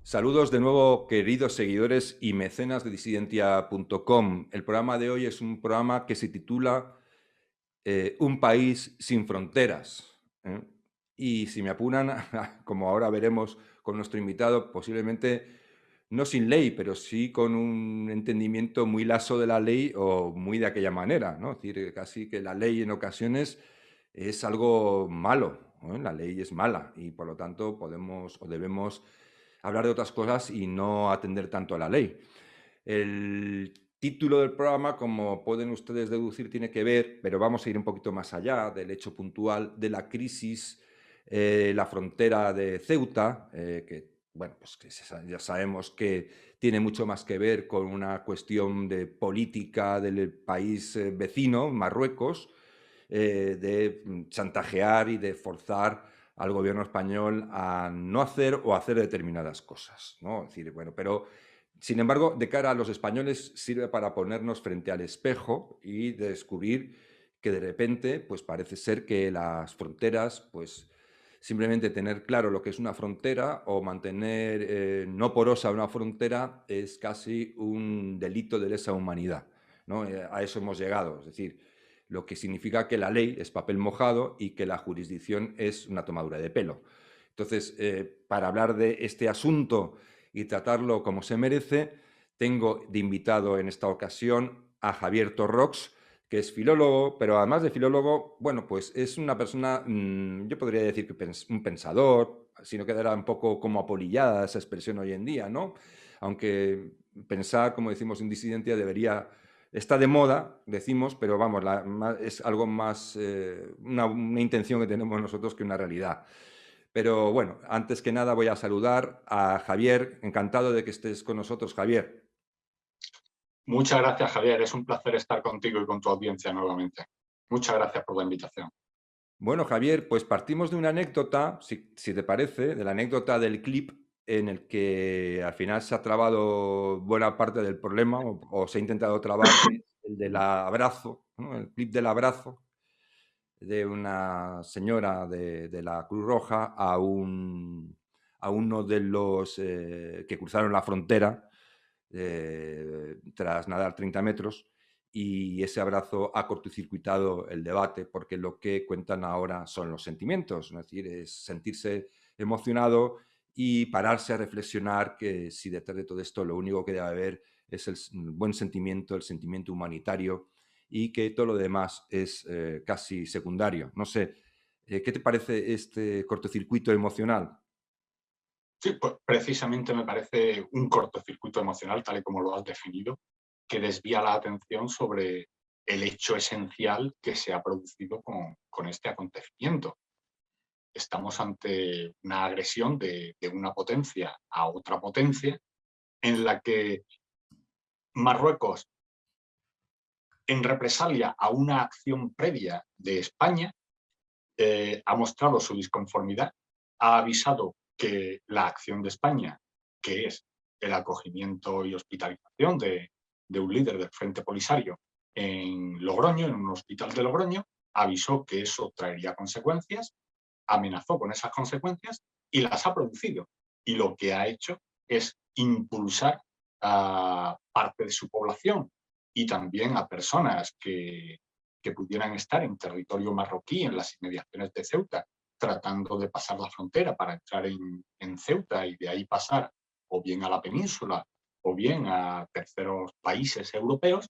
Saludos de nuevo, queridos seguidores y mecenas de disidentia.com. El programa de hoy es un programa que se titula Un país sin fronteras. ¿eh? Y si me apuran, como ahora veremos con nuestro invitado, posiblemente no sin ley, pero sí con un entendimiento muy laxo de la ley o muy de aquella manera, ¿no? Es decir, casi que la ley en ocasiones es algo malo, ¿no? La ley es mala y por lo tanto podemos o debemos hablar de otras cosas y no atender tanto a la ley. El título del programa, como pueden ustedes deducir, tiene que ver, pero vamos a ir un poquito más allá del hecho puntual de la crisis, la frontera de Ceuta, que, bueno, pues que ya sabemos que tiene mucho más que ver con una cuestión de política del país vecino, Marruecos, de chantajear y de forzar al gobierno español a no hacer o hacer determinadas cosas, ¿no? Es decir, bueno, pero sin embargo, de cara a los españoles sirve para ponernos frente al espejo y descubrir que de repente, pues parece ser que las fronteras, pues simplemente tener claro lo que es una frontera o mantener no porosa una frontera es casi un delito de lesa humanidad, ¿no? A eso hemos llegado, es decir, lo que significa que la ley es papel mojado y que la jurisdicción es una tomadura de pelo. Entonces, para hablar de este asunto y tratarlo como se merece, tengo de invitado en esta ocasión a Javier Torrox, que es filólogo, pero además de filólogo, bueno, pues es una persona, yo podría decir que un pensador, si no quedará un poco como apolillada esa expresión hoy en día, ¿no? Aunque pensar, como decimos en disidencia, debería... Está de moda, decimos, pero vamos, es algo más una intención que tenemos nosotros que una realidad. Pero bueno, antes que nada voy a saludar a Javier. Encantado de que estés con nosotros, Javier. Muchas gracias, Javier. Es un placer estar contigo y con tu audiencia nuevamente. Muchas gracias por la invitación. Bueno, Javier, pues partimos de una anécdota, si te parece, de la anécdota del clip en el que al final se ha trabado buena parte del problema o se ha intentado trabar, que es el del abrazo, ¿no? El clip del abrazo de una señora de la Cruz Roja a uno de los que cruzaron la frontera tras nadar 30 metros, y ese abrazo ha cortocircuitado el debate porque lo que cuentan ahora son los sentimientos, es decir, es sentirse emocionado y pararse a reflexionar que si detrás de todo esto lo único que debe haber es el buen sentimiento, el sentimiento humanitario, y que todo lo demás es casi secundario. No sé, ¿qué te parece este cortocircuito emocional? Sí, pues precisamente me parece un cortocircuito emocional, tal y como lo has definido, que desvía la atención sobre el hecho esencial que se ha producido con este acontecimiento. Estamos ante una agresión de una potencia a otra potencia en la que Marruecos, en represalia a una acción previa de España, ha mostrado su disconformidad, ha avisado que la acción de España, que es el acogimiento y hospitalización de un líder del Frente Polisario en Logroño, en un hospital de Logroño, avisó que eso traería consecuencias, amenazó con esas consecuencias y las ha producido. Y lo que ha hecho es impulsar a parte de su población y también a personas que pudieran estar en territorio marroquí, en las inmediaciones de Ceuta, tratando de pasar la frontera para entrar en Ceuta y de ahí pasar o bien a la península o bien a terceros países europeos,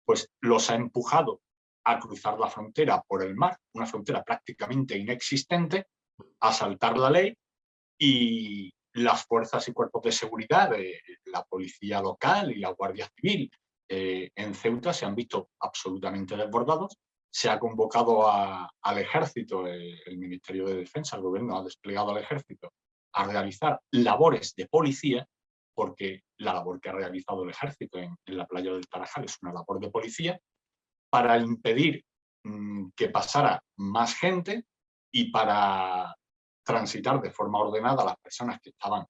pues los ha empujado a cruzar la frontera por el mar, una frontera prácticamente inexistente, a saltar la ley, y las fuerzas y cuerpos de seguridad, la policía local y la Guardia Civil en Ceuta se han visto absolutamente desbordados. Se ha convocado al ejército, el Ministerio de Defensa, el gobierno ha desplegado al ejército a realizar labores de policía, porque la labor que ha realizado el ejército en la playa del Tarajal es una labor de policía, para impedir que pasara más gente y para transitar de forma ordenada a las personas que estaban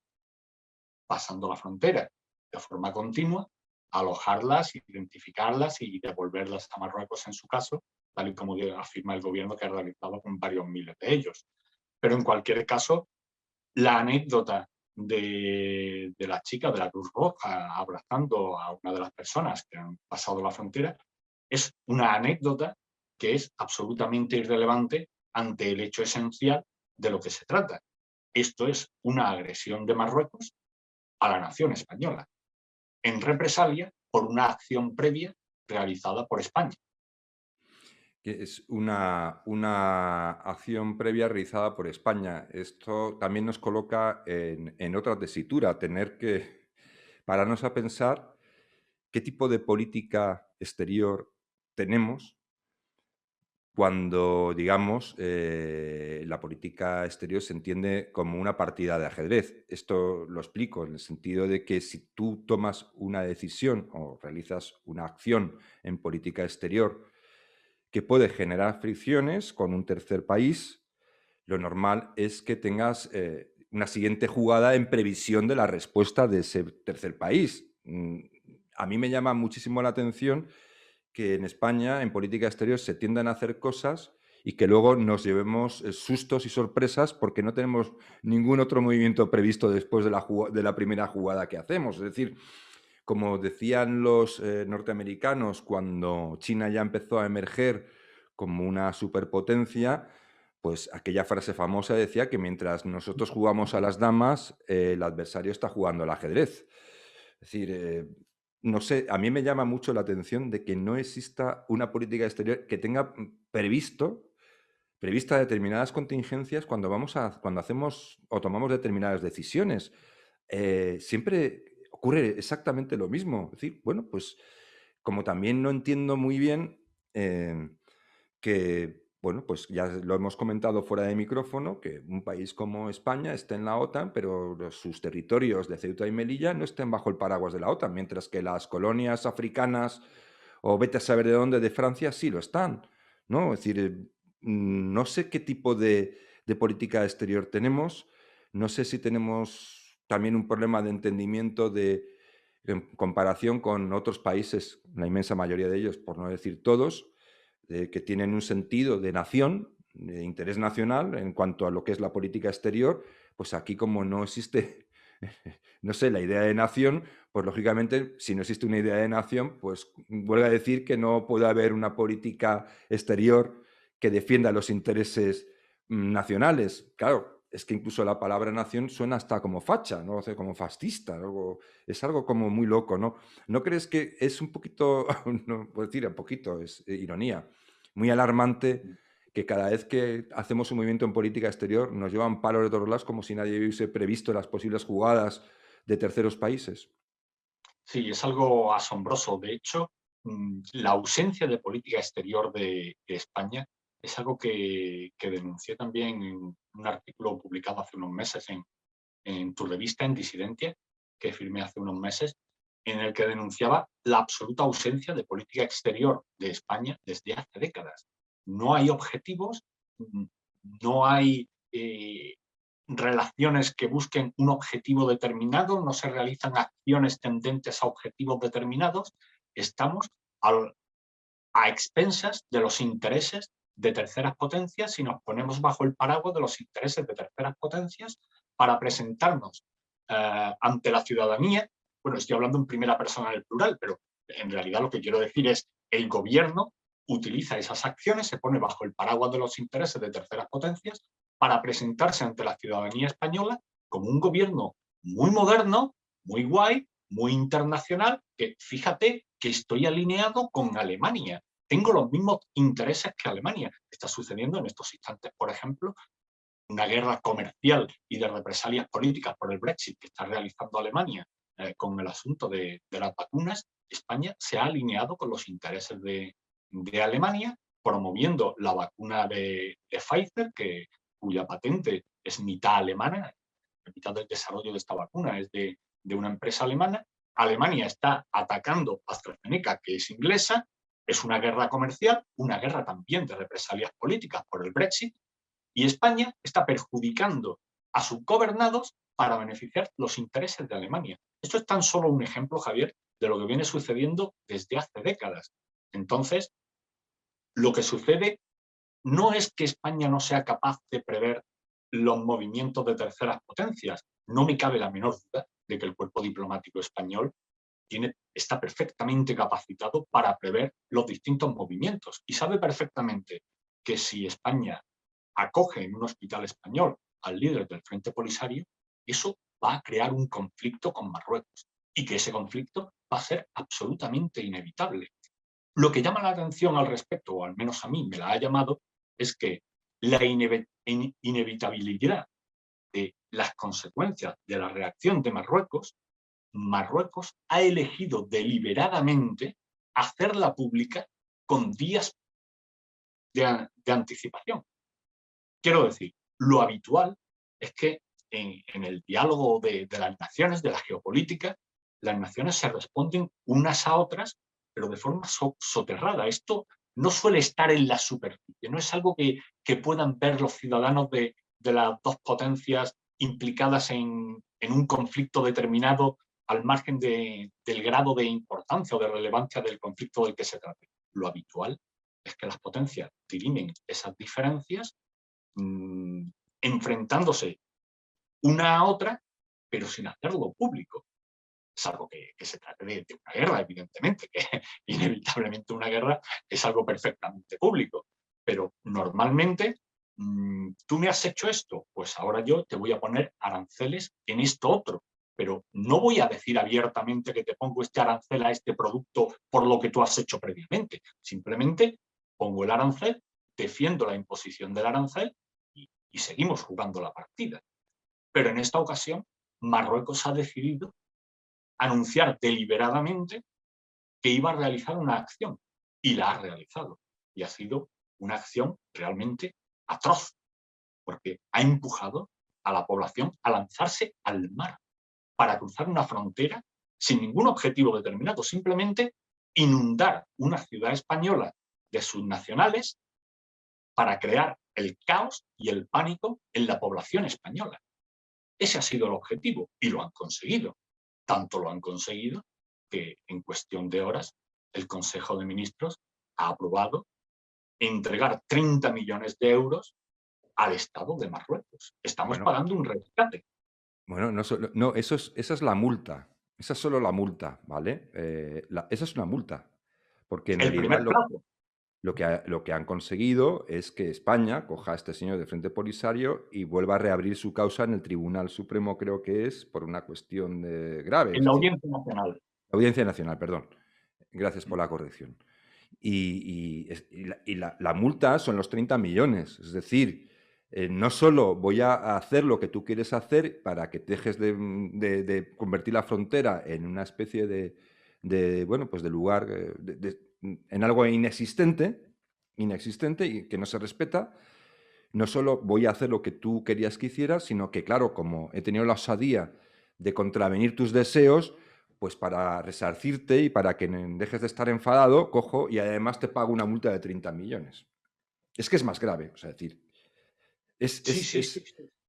pasando la frontera de forma continua, alojarlas, identificarlas y devolverlas a Marruecos en su caso, tal y como afirma el gobierno que ha realizado con varios miles de ellos. Pero en cualquier caso, la anécdota de la chica de la Cruz Roja abrazando a una de las personas que han pasado la frontera es una anécdota que es absolutamente irrelevante ante el hecho esencial de lo que se trata. Esto es una agresión de Marruecos a la nación española, en represalia por una acción previa realizada por España. Que es una acción previa realizada por España. Esto también nos coloca en otra tesitura, tener que pararnos a pensar qué tipo de política exterior tenemos cuando, digamos, la política exterior se entiende como una partida de ajedrez. Esto lo explico en el sentido de que si tú tomas una decisión o realizas una acción en política exterior que puede generar fricciones con un tercer país, lo normal es que tengas una siguiente jugada en previsión de la respuesta de ese tercer país. A mí me llama muchísimo la atención que en España, en política exterior, se tiendan a hacer cosas y que luego nos llevemos sustos y sorpresas porque no tenemos ningún otro movimiento previsto después de la primera jugada que hacemos. Es decir, como decían los norteamericanos cuando China ya empezó a emerger como una superpotencia, pues aquella frase famosa decía que mientras nosotros jugamos a las damas, el adversario está jugando al ajedrez. Es decir, no sé, a mí me llama mucho la atención de que no exista una política exterior que tenga prevista determinadas contingencias cuando hacemos o tomamos determinadas decisiones. Siempre ocurre exactamente lo mismo. Es decir, bueno, pues como también no entiendo muy bien que, bueno, pues ya lo hemos comentado fuera de micrófono, que un país como España esté en la OTAN, pero sus territorios de Ceuta y Melilla no estén bajo el paraguas de la OTAN, mientras que las colonias africanas o vete a saber de dónde, de Francia, sí lo están, ¿no? Es decir, no sé qué tipo de política exterior tenemos, no sé si tenemos también un problema de entendimiento en comparación con otros países, la inmensa mayoría de ellos, por no decir todos, que tienen un sentido de nación, de interés nacional en cuanto a lo que es la política exterior, pues aquí como no existe, no sé, la idea de nación, pues lógicamente si no existe una idea de nación, pues vuelvo a decir que no puede haber una política exterior que defienda los intereses nacionales. Claro, es que incluso la palabra nación suena hasta como facha, ¿no? O sea, como fascista, es algo como muy loco, ¿no? ¿No crees que es un poquito, no puedo decir un poquito, es ironía, muy alarmante que cada vez que hacemos un movimiento en política exterior nos llevan palos de todos lados como si nadie hubiese previsto las posibles jugadas de terceros países? Sí, es algo asombroso. De hecho, la ausencia de política exterior de España es algo que denuncié también en un artículo publicado hace unos meses en tu revista, en Disidencia, que firmé hace unos meses, en el que denunciaba la absoluta ausencia de política exterior de España desde hace décadas. No hay objetivos, no hay relaciones que busquen un objetivo determinado, no se realizan acciones tendentes a objetivos determinados, estamos a expensas de los intereses de terceras potencias y nos ponemos bajo el paraguas de los intereses de terceras potencias para presentarnos ante la ciudadanía. Bueno, estoy hablando en primera persona del plural, pero en realidad lo que quiero decir es el gobierno utiliza esas acciones, se pone bajo el paraguas de los intereses de terceras potencias para presentarse ante la ciudadanía española como un gobierno muy moderno, muy guay, muy internacional, que fíjate que estoy alineado con Alemania. Tengo los mismos intereses que Alemania. Está sucediendo en estos instantes, por ejemplo, una guerra comercial y de represalias políticas por el Brexit que está realizando Alemania con el asunto de las vacunas. España se ha alineado con los intereses de Alemania, promoviendo la vacuna de Pfizer, cuya patente es mitad alemana, la mitad del desarrollo de esta vacuna es de una empresa alemana. Alemania está atacando a AstraZeneca, que es inglesa. Es una guerra comercial, una guerra también de represalias políticas por el Brexit, y España está perjudicando a sus gobernados para beneficiar los intereses de Alemania. Esto es tan solo un ejemplo, Javier, de lo que viene sucediendo desde hace décadas. Entonces, lo que sucede no es que España no sea capaz de prever los movimientos de terceras potencias. No me cabe la menor duda de que el cuerpo diplomático español está perfectamente capacitado para prever los distintos movimientos y sabe perfectamente que si España acoge en un hospital español al líder del Frente Polisario, eso va a crear un conflicto con Marruecos y que ese conflicto va a ser absolutamente inevitable. Lo que llama la atención al respecto, o al menos a mí me la ha llamado, es que la inevitabilidad de las consecuencias de la reacción de Marruecos, Marruecos ha elegido deliberadamente hacerla pública con días de anticipación. Quiero decir, lo habitual es que en el diálogo de las naciones, de la geopolítica, las naciones se responden unas a otras, pero de forma soterrada. Esto no suele estar en la superficie, no es algo que puedan ver los ciudadanos de las dos potencias implicadas en un conflicto determinado al margen del grado de importancia o de relevancia del conflicto del que se trate. Lo habitual es que las potencias dirimen esas diferencias enfrentándose una a otra, pero sin hacerlo público. Salvo que se trate de una guerra, evidentemente, que inevitablemente una guerra es algo perfectamente público. Pero normalmente, tú me has hecho esto, pues ahora yo te voy a poner aranceles en esto otro. Pero no voy a decir abiertamente que te pongo este arancel a este producto por lo que tú has hecho previamente. Simplemente pongo el arancel, defiendo la imposición del arancel y seguimos jugando la partida. Pero en esta ocasión, Marruecos ha decidido anunciar deliberadamente que iba a realizar una acción y la ha realizado. Y ha sido una acción realmente atroz, porque ha empujado a la población a lanzarse al mar para cruzar una frontera sin ningún objetivo determinado, simplemente inundar una ciudad española de sus nacionales para crear el caos y el pánico en la población española. Ese ha sido el objetivo y lo han conseguido. Tanto lo han conseguido que en cuestión de horas el Consejo de Ministros ha aprobado entregar 30 millones de euros al Estado de Marruecos. Estamos Bueno, pagando un rescate. bueno, no, esa es la multa. Esa es solo la multa, ¿vale? Esa es una multa. Porque en El realidad primer plazo. lo que han conseguido es que España coja a este señor de Frente Polisario y vuelva a reabrir su causa en el Tribunal Supremo, creo que es, por una cuestión grave. En Es la decir, Audiencia Nacional. la Audiencia Nacional, perdón. Gracias por la corrección. La multa son los 30 millones. Es decir, no solo voy a hacer lo que tú quieres hacer para que dejes de convertir la frontera en una especie bueno, pues de lugar, en algo inexistente y que no se respeta. No solo voy a hacer lo que tú querías que hiciera, sino que, claro, como he tenido la osadía de contravenir tus deseos, pues para resarcirte y para que dejes de estar enfadado, cojo y además te pago una multa de 30 millones. Es que es más grave, o sea, decir, es, Sí, es, sí, sí, es, sí.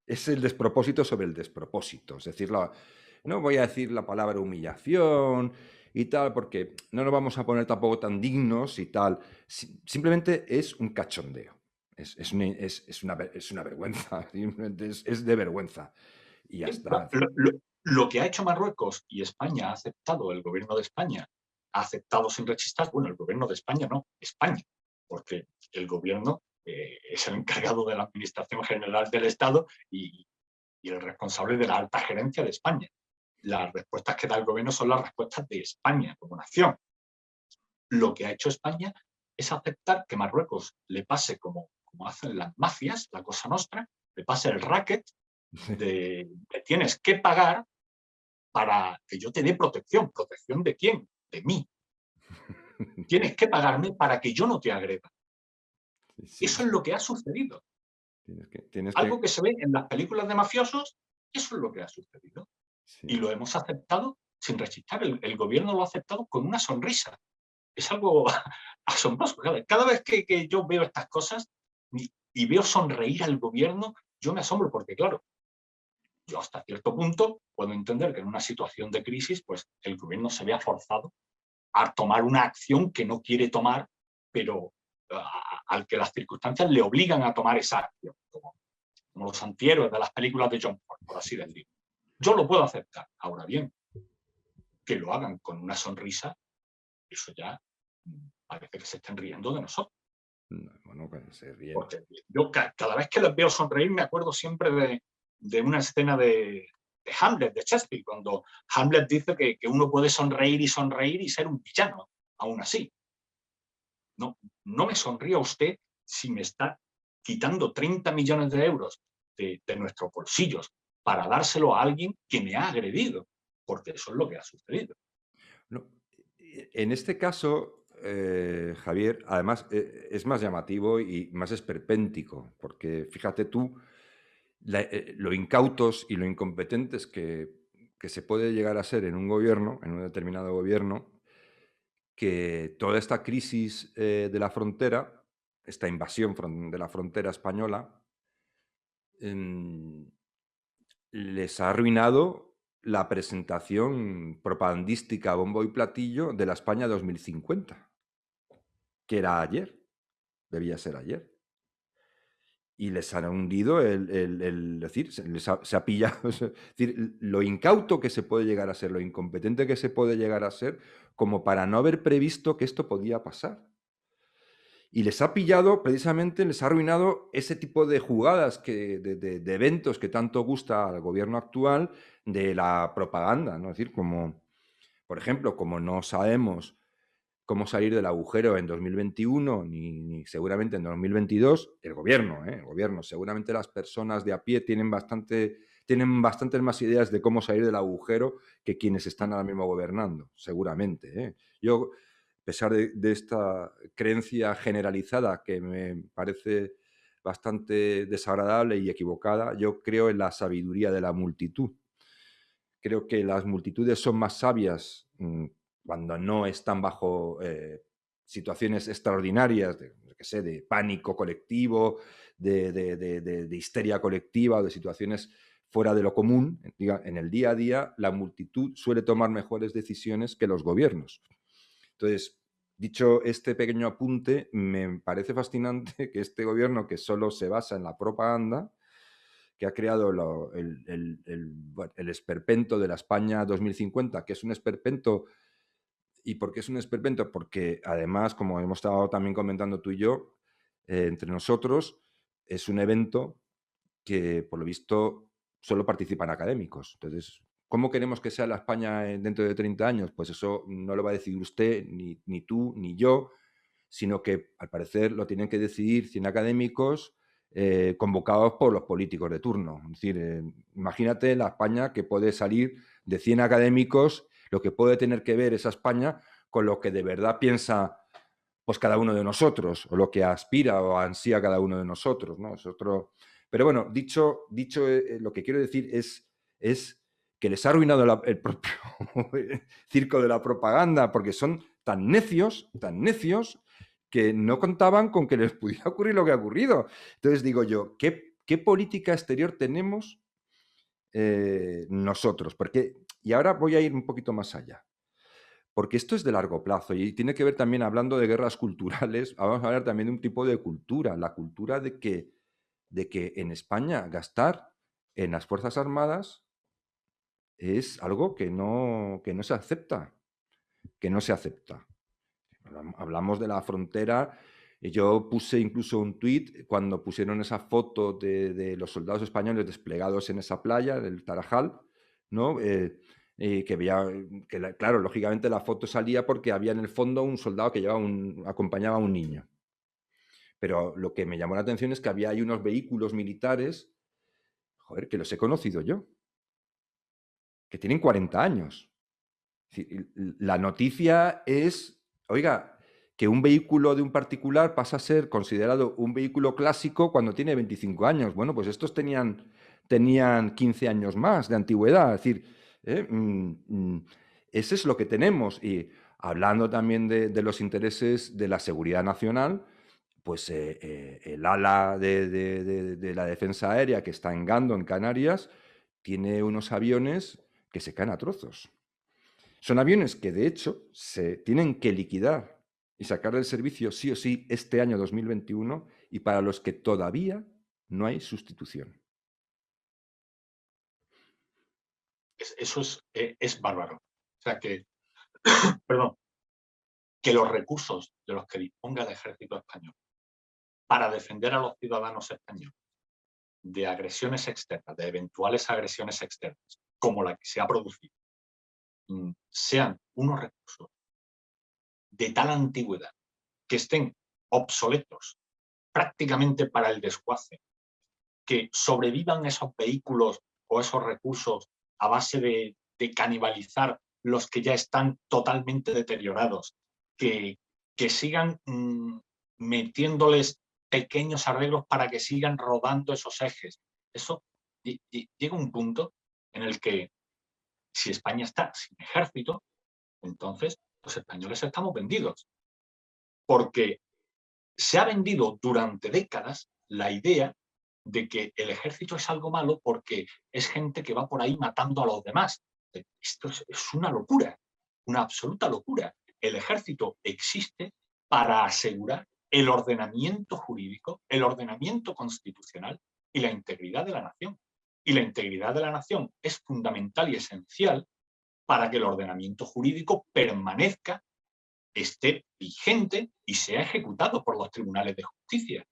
es el despropósito sobre el despropósito. Es decir, no voy a decir la palabra humillación y tal, porque no nos vamos a poner tampoco tan dignos y tal. Simplemente es un cachondeo. Es una vergüenza, simplemente es de vergüenza. Y ya está. Lo que ha hecho Marruecos y España ha aceptado, el gobierno de España ha aceptado sin rechistar, bueno, el gobierno de España no, España, porque el gobierno es el encargado de la Administración General del Estado y el responsable de la alta gerencia de España. Las respuestas que da el gobierno son las respuestas de España como nación. Lo que ha hecho España es aceptar que Marruecos le pase como hacen las mafias, la Cosa Nostra, le pase el racket de que tienes que pagar para que yo te dé protección. ¿Protección de quién? De mí. Tienes que pagarme para que yo no te agreda. Sí, Eso es lo que ha sucedido. tienes Algo que... que se ve en las películas de mafiosos, eso es lo que ha sucedido. Sí. Y lo hemos aceptado sin rechistar. El gobierno lo ha aceptado con una sonrisa. Es algo asombroso. Cada vez que yo veo estas cosas y veo sonreír al gobierno, yo me asombro porque, claro, yo hasta cierto punto puedo entender que en una situación de crisis, pues el gobierno se vea forzado a tomar una acción que no quiere tomar, pero al que las circunstancias le obligan a tomar esa acción, como como los antihéroes de las películas de John Ford, por así decirlo. Yo lo puedo aceptar. Ahora bien, que lo hagan con una sonrisa, eso ya parece que se estén riendo de nosotros. Bueno, que se ríen. Porque yo cada vez que les veo sonreír me acuerdo siempre de una escena de Hamlet, de Shakespeare, cuando Hamlet dice que uno puede sonreír y ser un villano, aún así. No me sonría usted si me está quitando 30 millones de euros de nuestros bolsillos para dárselo a alguien que me ha agredido, porque eso es lo que ha sucedido. No, en este caso, Javier, además es más llamativo y más esperpéntico, porque fíjate tú lo incautos y lo incompetentes que se puede llegar a ser en un gobierno, en un determinado gobierno, que toda esta crisis de la frontera, esta invasión de la frontera española, les ha arruinado la presentación propagandística a bombo y platillo de la España 2050, que era ayer, debía ser ayer. Y les han hundido es decir, se ha pillado, es decir, lo incauto que se puede llegar a ser, lo incompetente que se puede llegar a ser, como para no haber previsto que esto podía pasar. Y les ha pillado, precisamente, les ha arruinado ese tipo de jugadas, de eventos que tanto gusta al gobierno actual, de la propaganda, ¿no? Es decir, como, por ejemplo, como no sabemos cómo salir del agujero en 2021, ni seguramente en 2022, el gobierno, seguramente las personas de a pie tienen bastantes más ideas de cómo salir del agujero que quienes están ahora mismo gobernando, seguramente, ¿eh? Yo, a pesar de esta creencia generalizada que me parece bastante desagradable y equivocada, yo creo en la sabiduría de la multitud. Creo que las multitudes son más sabias cuando no están bajo situaciones extraordinarias de pánico colectivo, de histeria colectiva o de situaciones fuera de lo común. En el día a día, la multitud suele tomar mejores decisiones que los gobiernos. Entonces, dicho este pequeño apunte, me parece fascinante que este gobierno, que solo se basa en la propaganda, que ha creado el esperpento de la España 2050, que es un esperpento. ¿Y por qué es un esperpento? Porque además, como hemos estado también comentando tú y yo, entre nosotros, es un evento que, por lo visto, solo participan académicos. Entonces, ¿cómo queremos que sea la España dentro de 30 años? Pues eso no lo va a decidir usted, ni tú, ni yo, sino que, al parecer, lo tienen que decidir 100 académicos convocados por los políticos de turno. Es decir, imagínate la España que puede salir de 100 académicos, lo que puede tener que ver esa España con lo que de verdad piensa pues cada uno de nosotros, o lo que aspira o ansía cada uno de nosotros, ¿no? Es otro. Pero bueno, dicho lo que quiero decir es que les ha arruinado el propio circo de la propaganda, porque son tan necios, que no contaban con que les pudiera ocurrir lo que ha ocurrido. Entonces digo yo, ¿qué política exterior tenemos nosotros? Y ahora voy a ir un poquito más allá. Porque esto es de largo plazo y tiene que ver también, hablando de guerras culturales, vamos a hablar también de un tipo de cultura, la cultura de que en España gastar en las Fuerzas Armadas es algo que no se acepta, Hablamos de la frontera. Yo puse incluso un tuit cuando pusieron esa foto de los soldados españoles desplegados en esa playa del Tarajal, ¿no? Que veía, claro, lógicamente la foto salía porque había en el fondo un soldado que acompañaba a un niño. Pero lo que me llamó la atención es que había ahí unos vehículos militares, joder, que los he conocido yo, que tienen 40 años. La noticia es, oiga, que un vehículo de un particular pasa a ser considerado un vehículo clásico cuando tiene 25 años. Bueno, pues estos tenían 15 años más de antigüedad. Es decir, ese es lo que tenemos. Y hablando también de los intereses de la seguridad nacional, pues el ala de la defensa aérea que está en Gando, en Canarias, tiene unos aviones que se caen a trozos. Son aviones que, de hecho, se tienen que liquidar y sacar del servicio sí o sí este año 2021 y para los que todavía no hay sustitución. Eso es bárbaro. O sea que, perdón, que los recursos de los que disponga el ejército español para defender a los ciudadanos españoles de agresiones externas, de eventuales agresiones externas, como la que se ha producido, sean unos recursos de tal antigüedad que estén obsoletos prácticamente para el desguace, que sobrevivan esos vehículos o esos recursos a base de canibalizar los que ya están totalmente deteriorados, que sigan metiéndoles pequeños arreglos para que sigan rodando esos ejes. Eso llega un punto en el que si España está sin ejército, entonces los españoles estamos vendidos. Porque se ha vendido durante décadas la idea de que el ejército es algo malo porque es gente que va por ahí matando a los demás. Esto es una locura, una absoluta locura. El ejército existe para asegurar el ordenamiento jurídico, el ordenamiento constitucional y la integridad de la nación. Y la integridad de la nación es fundamental y esencial para que el ordenamiento jurídico permanezca, esté vigente y sea ejecutado por los tribunales de justicia.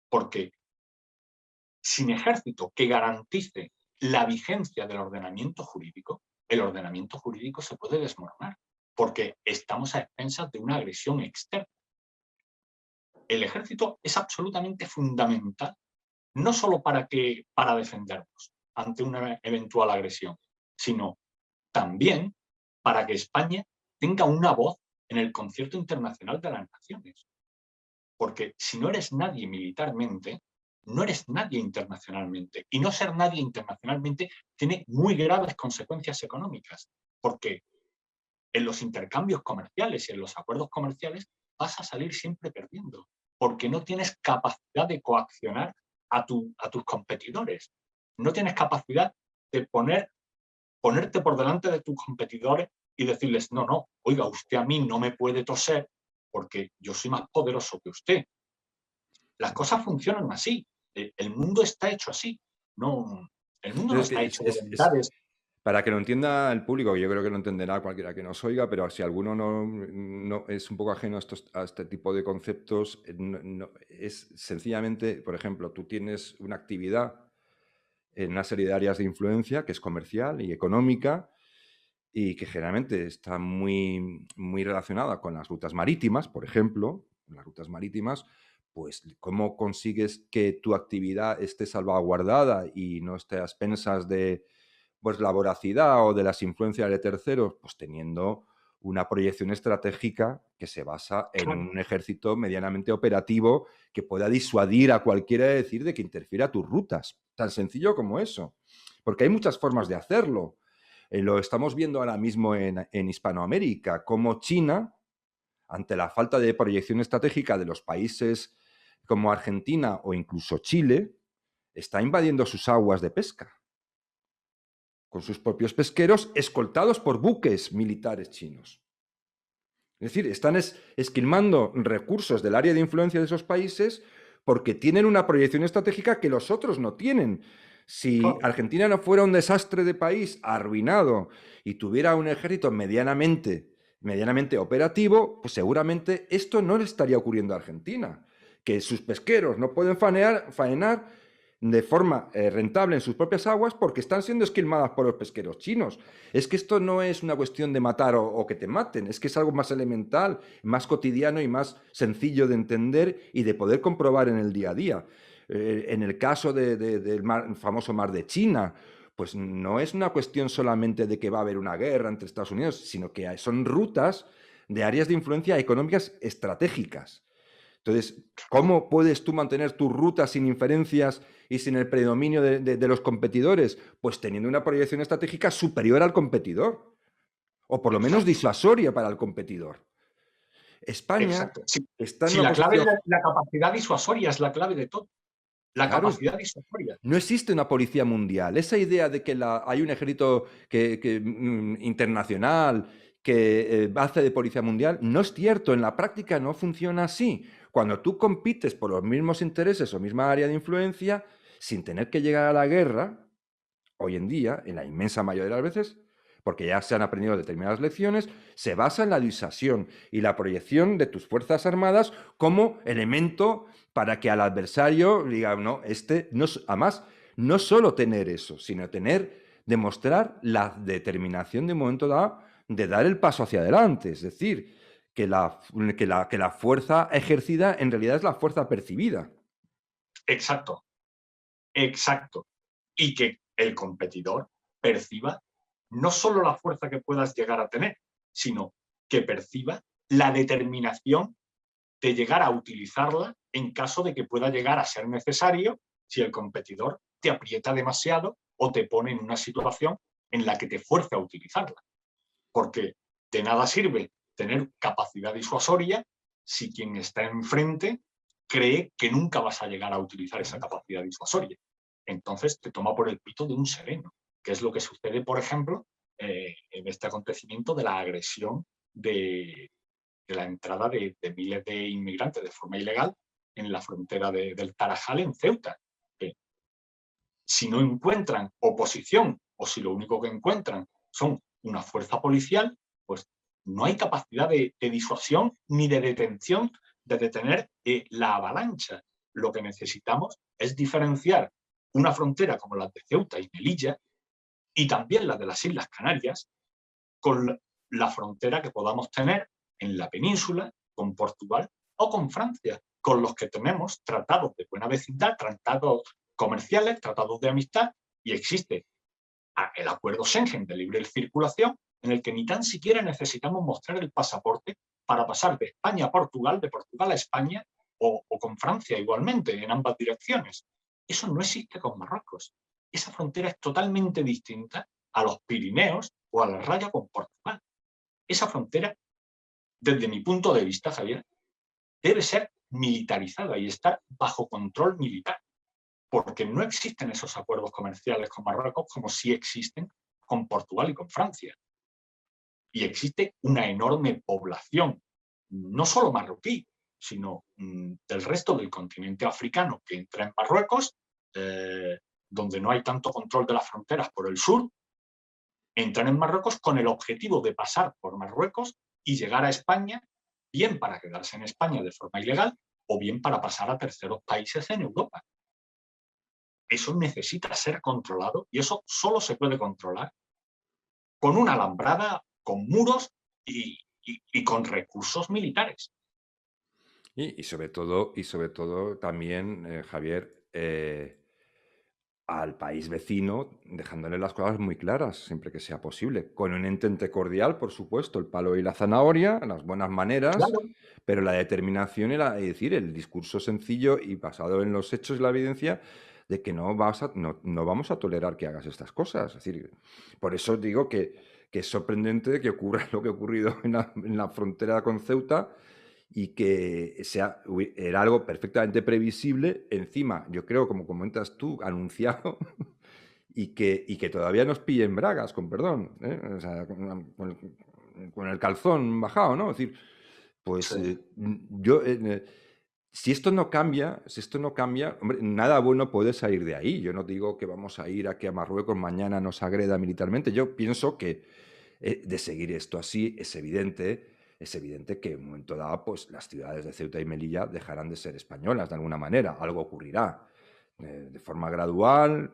Porque sin ejército que garantice la vigencia del ordenamiento jurídico, el ordenamiento jurídico se puede desmoronar, porque estamos a expensas de una agresión externa. El ejército es absolutamente fundamental, no solo para defendernos ante una eventual agresión, sino también para que España tenga una voz en el concierto internacional de las naciones. Porque si no eres nadie militarmente, no eres nadie internacionalmente. Y no ser nadie internacionalmente tiene muy graves consecuencias económicas, porque en los intercambios comerciales y en los acuerdos comerciales vas a salir siempre perdiendo, porque no tienes capacidad de coaccionar a tus competidores. No tienes capacidad de ponerte por delante de tus competidores y decirles, no, oiga, usted a mí no me puede toser porque yo soy más poderoso que usted. Las cosas funcionan así. El mundo está hecho así. No, el mundo no está hecho de voluntades. Para que lo entienda el público, yo creo que lo entenderá cualquiera que nos oiga, pero si alguno no es un poco ajeno a este tipo de conceptos, es sencillamente, por ejemplo, tú tienes una actividad en una serie de áreas de influencia que es comercial y económica y que generalmente está muy, muy relacionada con las rutas marítimas, por ejemplo, las rutas marítimas, pues cómo consigues que tu actividad esté salvaguardada y no esté a expensas de pues la voracidad o de las influencias de terceros, pues teniendo una proyección estratégica que se basa en un ejército medianamente operativo que pueda disuadir a cualquiera de decir de que interfiera a tus rutas. Tan sencillo como eso. Porque hay muchas formas de hacerlo. Lo estamos viendo ahora mismo en Hispanoamérica, como China, ante la falta de proyección estratégica de los países como Argentina o incluso Chile, está invadiendo sus aguas de pesca con sus propios pesqueros, escoltados por buques militares chinos. Es decir, están esquilmando recursos del área de influencia de esos países porque tienen una proyección estratégica que los otros no tienen. Si Argentina no fuera un desastre de país arruinado y tuviera un ejército medianamente operativo, pues seguramente esto no le estaría ocurriendo a Argentina. Que sus pesqueros no pueden faenar de forma rentable en sus propias aguas porque están siendo esquilmadas por los pesqueros chinos. Es que esto no es una cuestión de matar o que te maten, es que es algo más elemental, más cotidiano y más sencillo de entender y de poder comprobar en el día a día. En el caso del famoso mar de China, pues no es una cuestión solamente de que va a haber una guerra entre Estados Unidos, sino que son rutas de áreas de influencia económicas estratégicas. Entonces, ¿cómo puedes tú mantener tu ruta sin inferencias y sin el predominio de los competidores? Pues teniendo una proyección estratégica superior al competidor, o por lo menos disuasoria para el competidor. España está en una posición... La capacidad disuasoria es la clave de todo. La capacidad disuasoria. No existe una policía mundial. Esa idea de que hay un ejército internacional que hace de policía mundial no es cierto. En la práctica no funciona así. Cuando tú compites por los mismos intereses o misma área de influencia, sin tener que llegar a la guerra, hoy en día, en la inmensa mayoría de las veces, porque ya se han aprendido determinadas lecciones, se basa en la disuasión y la proyección de tus fuerzas armadas como elemento para que al adversario diga, no, no, además, no solo tener eso, sino demostrar la determinación de un momento dado de dar el paso hacia adelante, es decir, que la fuerza ejercida en realidad es la fuerza percibida. Exacto, exacto. Y que el competidor perciba no solo la fuerza que puedas llegar a tener, sino que perciba la determinación de llegar a utilizarla en caso de que pueda llegar a ser necesario si el competidor te aprieta demasiado o te pone en una situación en la que te fuerza a utilizarla. Porque de nada sirve tener capacidad disuasoria si quien está enfrente cree que nunca vas a llegar a utilizar esa capacidad disuasoria. Entonces te toma por el pito de un sereno, que es lo que sucede, por ejemplo, en este acontecimiento de la agresión de la entrada de miles de inmigrantes de forma ilegal en la frontera del Tarajal en Ceuta. Que si no encuentran oposición o si lo único que encuentran son una fuerza policial, pues no hay capacidad de disuasión ni de detención, de detener la avalancha. Lo que necesitamos es diferenciar una frontera como la de Ceuta y Melilla y también la de las Islas Canarias con la frontera que podamos tener en la península, con Portugal o con Francia, con los que tenemos tratados de buena vecindad, tratados comerciales, tratados de amistad, y existe el acuerdo Schengen de libre circulación, en el que ni tan siquiera necesitamos mostrar el pasaporte para pasar de España a Portugal, de Portugal a España, o con Francia igualmente, en ambas direcciones. Eso no existe con Marruecos. Esa frontera es totalmente distinta a los Pirineos o a la raya con Portugal. Esa frontera, desde mi punto de vista, Javier, debe ser militarizada y estar bajo control militar, porque no existen esos acuerdos comerciales con Marruecos como sí existen con Portugal y con Francia. Y existe una enorme población, no solo marroquí, sino del resto del continente africano que entra en Marruecos, donde no hay tanto control de las fronteras por el sur, entran en Marruecos con el objetivo de pasar por Marruecos y llegar a España, bien para quedarse en España de forma ilegal o bien para pasar a terceros países en Europa. Eso necesita ser controlado y eso solo se puede controlar con una alambrada, con muros y con recursos militares. Y sobre todo también, Javier, al país vecino, dejándole las cosas muy claras, siempre que sea posible, con un entente cordial, por supuesto, el palo y la zanahoria, las buenas maneras, Claro. pero la determinación y es decir, el discurso sencillo y basado en los hechos y la evidencia de que no vamos a tolerar que hagas estas cosas. Es decir, por eso digo que es sorprendente que ocurra lo que ha ocurrido en la frontera con Ceuta y que era algo perfectamente previsible, encima, yo creo, como comentas tú, anunciado, y que todavía nos pille en bragas, con perdón, ¿eh? O sea, con el calzón bajado, ¿no? Es decir, pues Sí. si esto no cambia, hombre, nada bueno puede salir de ahí. Yo no digo que vamos a ir a que a Marruecos mañana nos agreda militarmente. Yo pienso que de seguir esto así es evidente que en un momento dado pues, las ciudades de Ceuta y Melilla dejarán de ser españolas de alguna manera. Algo ocurrirá de forma gradual,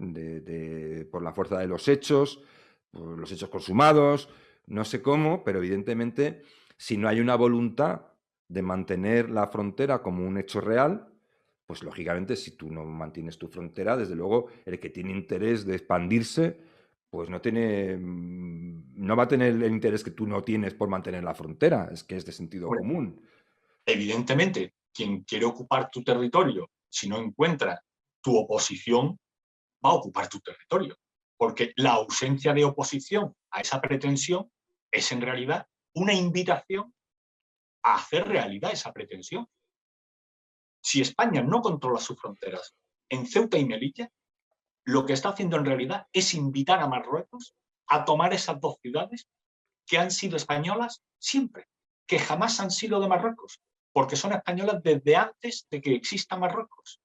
por la fuerza de los hechos, por los hechos consumados, no sé cómo, pero evidentemente si no hay una voluntad de mantener la frontera como un hecho real, pues lógicamente si tú no mantienes tu frontera, desde luego el que tiene interés de expandirse, pues no va a tener el interés que tú no tienes por mantener la frontera, es que es de sentido Bueno, común. evidentemente, quien quiere ocupar tu territorio, si no encuentra tu oposición, va a ocupar tu territorio. Porque la ausencia de oposición a esa pretensión es en realidad una invitación a hacer realidad esa pretensión. Si España no controla sus fronteras en Ceuta y Melilla, lo que está haciendo en realidad es invitar a Marruecos a tomar esas dos ciudades que han sido españolas siempre, que jamás han sido de Marruecos, porque son españolas desde antes de que exista Marruecos.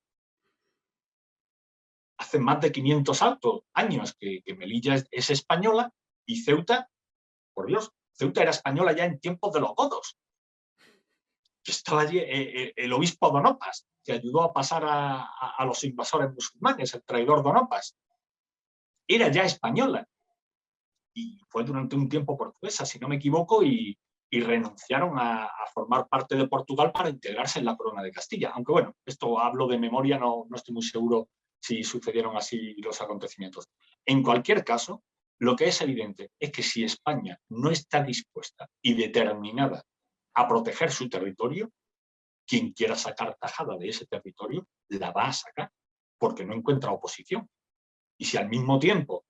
hace más de 500 años que Melilla es española, y Ceuta, por Dios, Ceuta era española ya en tiempos de los godos. Estaba allí el obispo Donopas, que ayudó a pasar a los invasores musulmanes, el traidor Donopas. Era ya española y fue durante un tiempo portuguesa, si no me equivoco, y renunciaron a formar parte de Portugal para integrarse en la corona de Castilla. Aunque bueno, esto hablo de memoria, no estoy muy seguro si sucedieron así los acontecimientos. En cualquier caso, lo que es evidente es que si España no está dispuesta y determinada a proteger su territorio, quien quiera sacar tajada de ese territorio la va a sacar, porque no encuentra oposición. Y si al mismo tiempo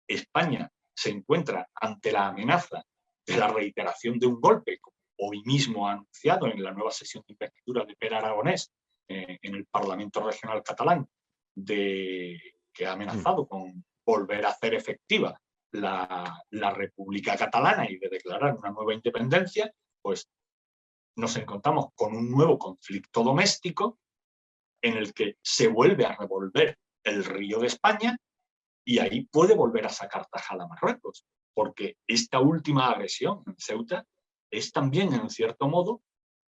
España se encuentra ante la amenaza de la reiteración de un golpe, como hoy mismo ha anunciado en la nueva sesión de investidura de Pere Aragonés en el Parlamento Regional Catalán, que ha amenazado con volver a hacer efectiva la República Catalana y de declarar una nueva independencia, pues nos encontramos con un nuevo conflicto doméstico en el que se vuelve a revolver el río de España y ahí puede volver a sacar tajada Marruecos, porque esta última agresión en Ceuta es también, en cierto modo,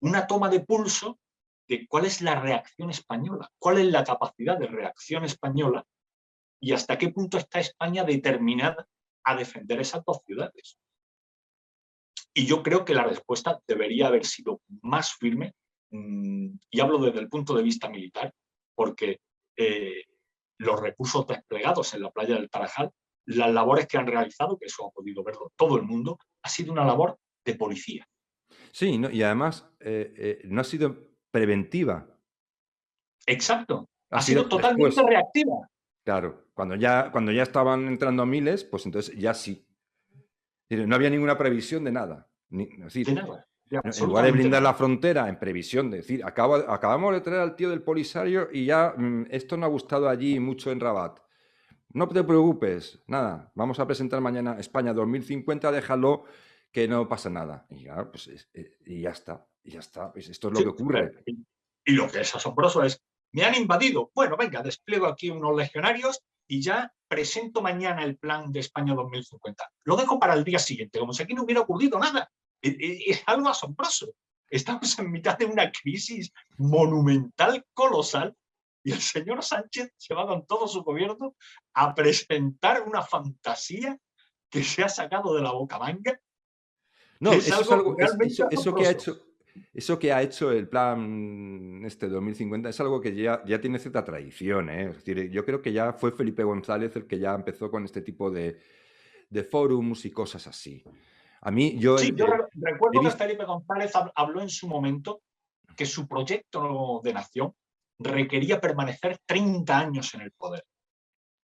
una toma de pulso de cuál es la reacción española, cuál es la capacidad de reacción española y hasta qué punto está España determinada a defender esas dos ciudades. Y yo creo que la respuesta debería haber sido más firme, y hablo desde el punto de vista militar, porque los recursos desplegados en la playa del Tarajal, las labores que han realizado, que eso ha podido verlo todo el mundo, ha sido una labor de policía. Sí, y además no ha sido preventiva. Exacto. Ha Ha sido sido totalmente después. reactiva. Claro, cuando ya estaban entrando miles, pues entonces ya sí. No había ninguna previsión de nada. Es De decir, nada. De en lugar de absolutamente blindar nada. la frontera en previsión de decir, acabamos de traer al tío del Polisario y ya esto no ha gustado allí mucho en Rabat. No te preocupes, nada, vamos a presentar mañana España 2050, déjalo que no pasa nada. Y ya, pues, y ya está, pues esto es lo Sí, que ocurre. y lo que es asombroso es, me han invadido. Bueno, venga, despliego aquí unos legionarios y ya presento mañana el plan de España 2050. Lo dejo para el día siguiente, como si aquí no hubiera ocurrido nada. Es algo asombroso. Estamos en mitad de una crisis monumental, colosal, y el señor Sánchez se va con todo su gobierno a presentar una fantasía que se ha sacado de la boca manga, que No, es eso es algo algo, realmente asombroso. eso que ha hecho el plan este 2050 es algo que ya tiene cierta tradición, ¿eh? Es decir, yo creo que ya fue Felipe González el que ya empezó con este tipo de forums y cosas así. A mí, Sí, yo he recuerdo que visto. Felipe González habló en su momento que su proyecto de nación requería permanecer 30 años en el poder.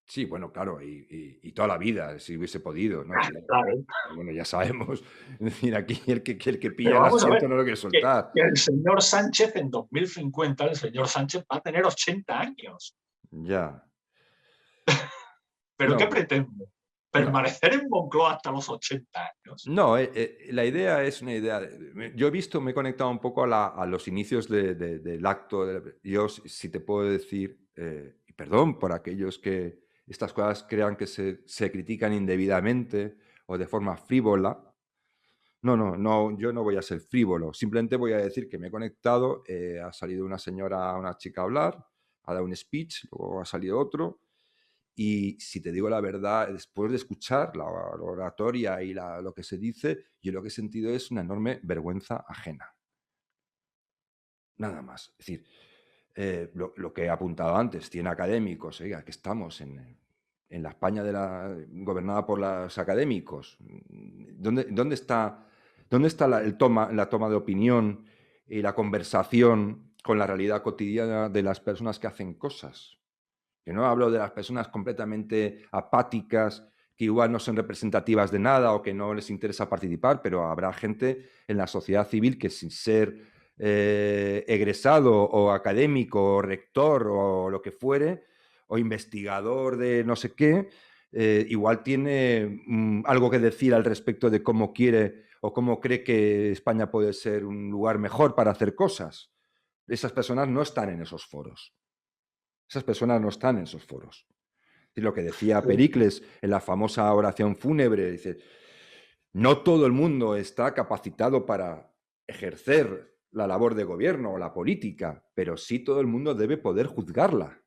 Sí, bueno, claro, y toda la vida, si hubiese podido, ¿no? Sí, Claro, bueno, ya sabemos. Es decir, aquí el que pilla pero el vamos a ver, asiento no lo quiere que soltar. el señor Sánchez en 2050, el señor Sánchez va a tener 80 años. Ya. ¿Pero qué No, pretende? no. ¿Permanecer en Moncloa hasta los 80 años? No, la idea es una idea. Yo he visto, me he conectado un poco a los inicios del acto. Yo, si te puedo decir, y perdón por aquellos que estas cosas crean que se critican indebidamente o de forma frívola. No, yo no voy a ser frívolo. Simplemente voy a decir que me he conectado, ha salido una chica a hablar, ha dado un speech, luego ha salido otro. Y si te digo la verdad, después de escuchar la oratoria y lo que se dice, yo lo que he sentido es una enorme vergüenza ajena. Nada más. Es decir, lo que he apuntado antes, 100 académicos, oiga, que estamos en la España gobernada por los académicos. ¿Dónde está la toma de opinión y la conversación con la realidad cotidiana de las personas que hacen cosas? Que no hablo de las personas completamente apáticas, que igual no son representativas de nada o que no les interesa participar, pero habrá gente en la sociedad civil que sin ser egresado o académico o rector o lo que fuere, o investigador de no sé qué, igual tiene algo que decir al respecto de cómo quiere o cómo cree que España puede ser un lugar mejor para hacer cosas. Esas personas no están en esos foros. Esas personas no están en esos foros. Y lo que decía Pericles en la famosa oración fúnebre, dice, no todo el mundo está capacitado para ejercer la labor de gobierno o la política, pero sí todo el mundo debe poder juzgarla.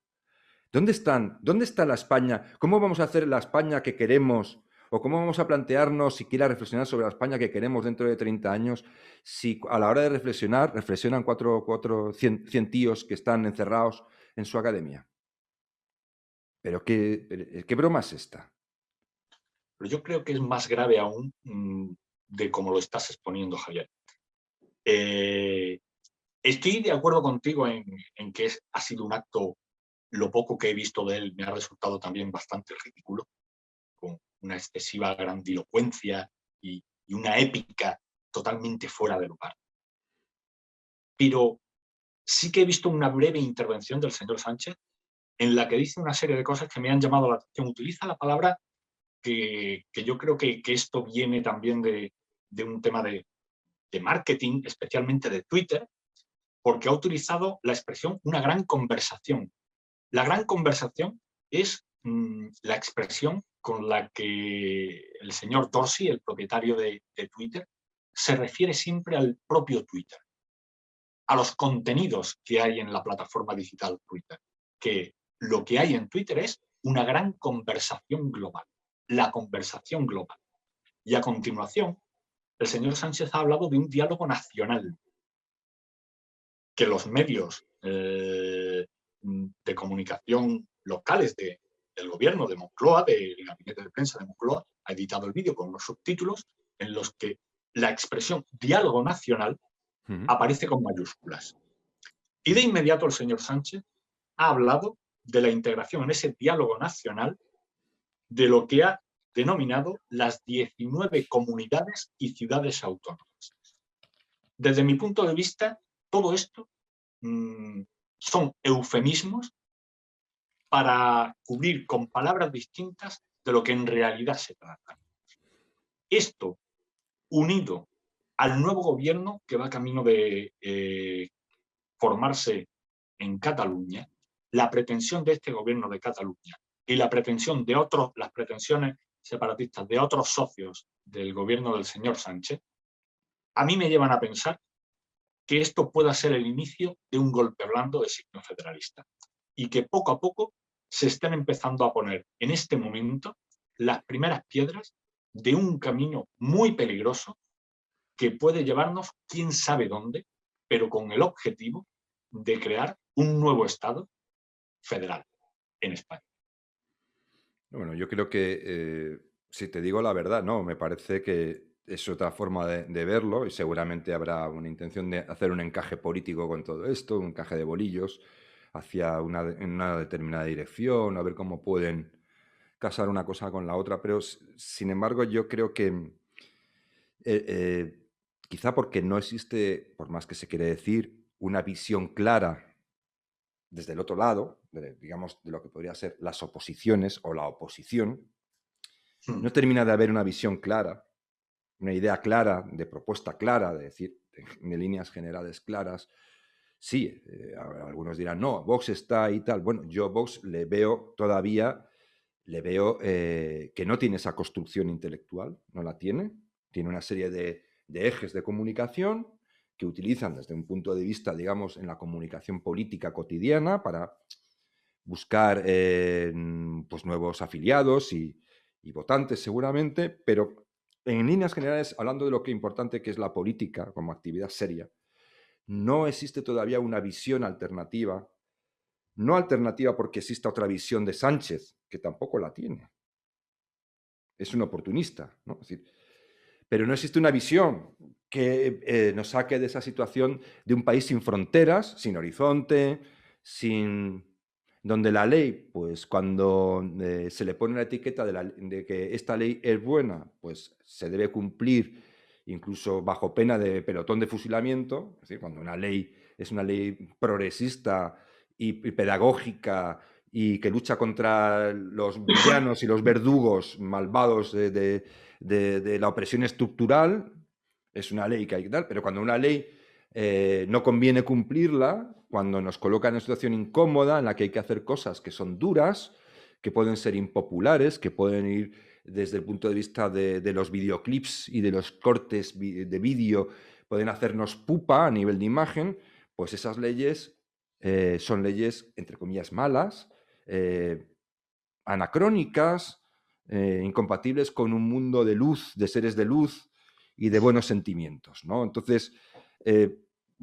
¿Dónde están? ¿Dónde está la España? ¿Cómo vamos a hacer la España que queremos? ¿O cómo vamos a plantearnos, siquiera reflexionar sobre la España que queremos dentro de 30 años, si a la hora de reflexionar, reflexionan 100 tíos que están encerrados en su academia? ¿Pero qué broma es esta? Pero yo creo que es más grave aún de cómo lo estás exponiendo, Javier. Estoy de acuerdo contigo en que ha sido un acto, lo poco que he visto de él me ha resultado también bastante ridículo, con una excesiva grandilocuencia y una épica totalmente fuera de lugar. Pero sí que he visto una breve intervención del señor Sánchez en la que dice una serie de cosas que me han llamado la atención. Utiliza la palabra que yo creo que esto viene también de un tema de marketing, especialmente de Twitter, porque ha utilizado la expresión una gran conversación. La gran conversación es la expresión con la que el señor Dorsey, el propietario de Twitter, se refiere siempre al propio Twitter, a los contenidos que hay en la plataforma digital Twitter, que lo que hay en Twitter es una gran conversación global, la conversación global. Y a continuación, el señor Sánchez ha hablado de un diálogo nacional, que los medios de comunicación locales del gobierno de Moncloa, del gabinete de prensa de Moncloa, ha editado el vídeo con unos subtítulos en los que la expresión diálogo nacional aparece con mayúsculas. Y de inmediato el señor Sánchez ha hablado de la integración en ese diálogo nacional de lo que ha denominado las 19 comunidades y ciudades autónomas. Desde mi punto de vista, todo esto son eufemismos para cubrir con palabras distintas de lo que en realidad se trata. Esto, unido al nuevo gobierno que va camino de formarse en Cataluña, la pretensión de este gobierno de Cataluña y la pretensión de las pretensiones separatistas de otros socios del gobierno del señor Sánchez, a mí me llevan a pensar que esto pueda ser el inicio de un golpe blando de signo federalista y que poco a poco se estén empezando a poner en este momento las primeras piedras de un camino muy peligroso que puede llevarnos quién sabe dónde, pero con el objetivo de crear un nuevo Estado federal en España. Bueno, yo creo que, si te digo la verdad, no, me parece que es otra forma de verlo y seguramente habrá una intención de hacer un encaje político con todo esto, un encaje de bolillos hacia en una determinada dirección, a ver cómo pueden casar una cosa con la otra, pero sin embargo yo creo que quizá porque no existe, por más que se quiere decir, una visión clara desde el otro lado, digamos, de lo que podría ser las oposiciones o la oposición, no termina de haber una visión clara, una idea clara, de propuesta clara, de decir, de líneas generales claras. Sí, algunos dirán, no, Vox está y tal. Bueno, yo Vox le veo todavía, que no tiene esa construcción intelectual, no la tiene. Tiene una serie de ejes de comunicación que utilizan desde un punto de vista, digamos, en la comunicación política cotidiana para buscar pues nuevos afiliados y votantes seguramente, pero en líneas generales, hablando de lo que es importante que es la política como actividad seria, no existe todavía una visión alternativa, no alternativa porque exista otra visión de Sánchez, que tampoco la tiene. Es un oportunista, ¿no? Es decir, pero no existe una visión que nos saque de esa situación de un país sin fronteras, sin horizonte, donde la ley, pues cuando se le pone la etiqueta de que esta ley es buena, pues se debe cumplir incluso bajo pena de pelotón de fusilamiento. Es decir, cuando una ley es una ley progresista y pedagógica y que lucha contra los villanos y los verdugos malvados de la opresión estructural, es una ley que hay que dar, pero cuando una ley no conviene cumplirla, cuando nos colocan en una situación incómoda en la que hay que hacer cosas que son duras, que pueden ser impopulares, que pueden ir desde el punto de vista de los videoclips y de los cortes de vídeo, pueden hacernos pupa a nivel de imagen, pues esas leyes son leyes, entre comillas, malas, anacrónicas, incompatibles con un mundo de luz, de seres de luz y de buenos sentimientos, ¿no? Entonces,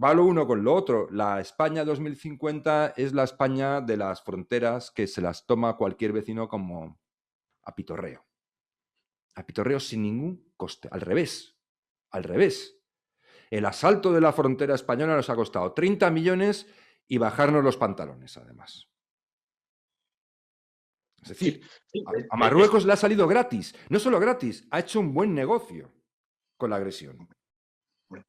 va lo uno con lo otro. La España 2050 es la España de las fronteras que se las toma cualquier vecino como a pitorreo. A pitorreo sin ningún coste. Al revés. Al revés. El asalto de la frontera española nos ha costado 30 millones y bajarnos los pantalones, además. Es decir, sí, a Marruecos le ha salido gratis. No solo gratis, ha hecho un buen negocio con la agresión.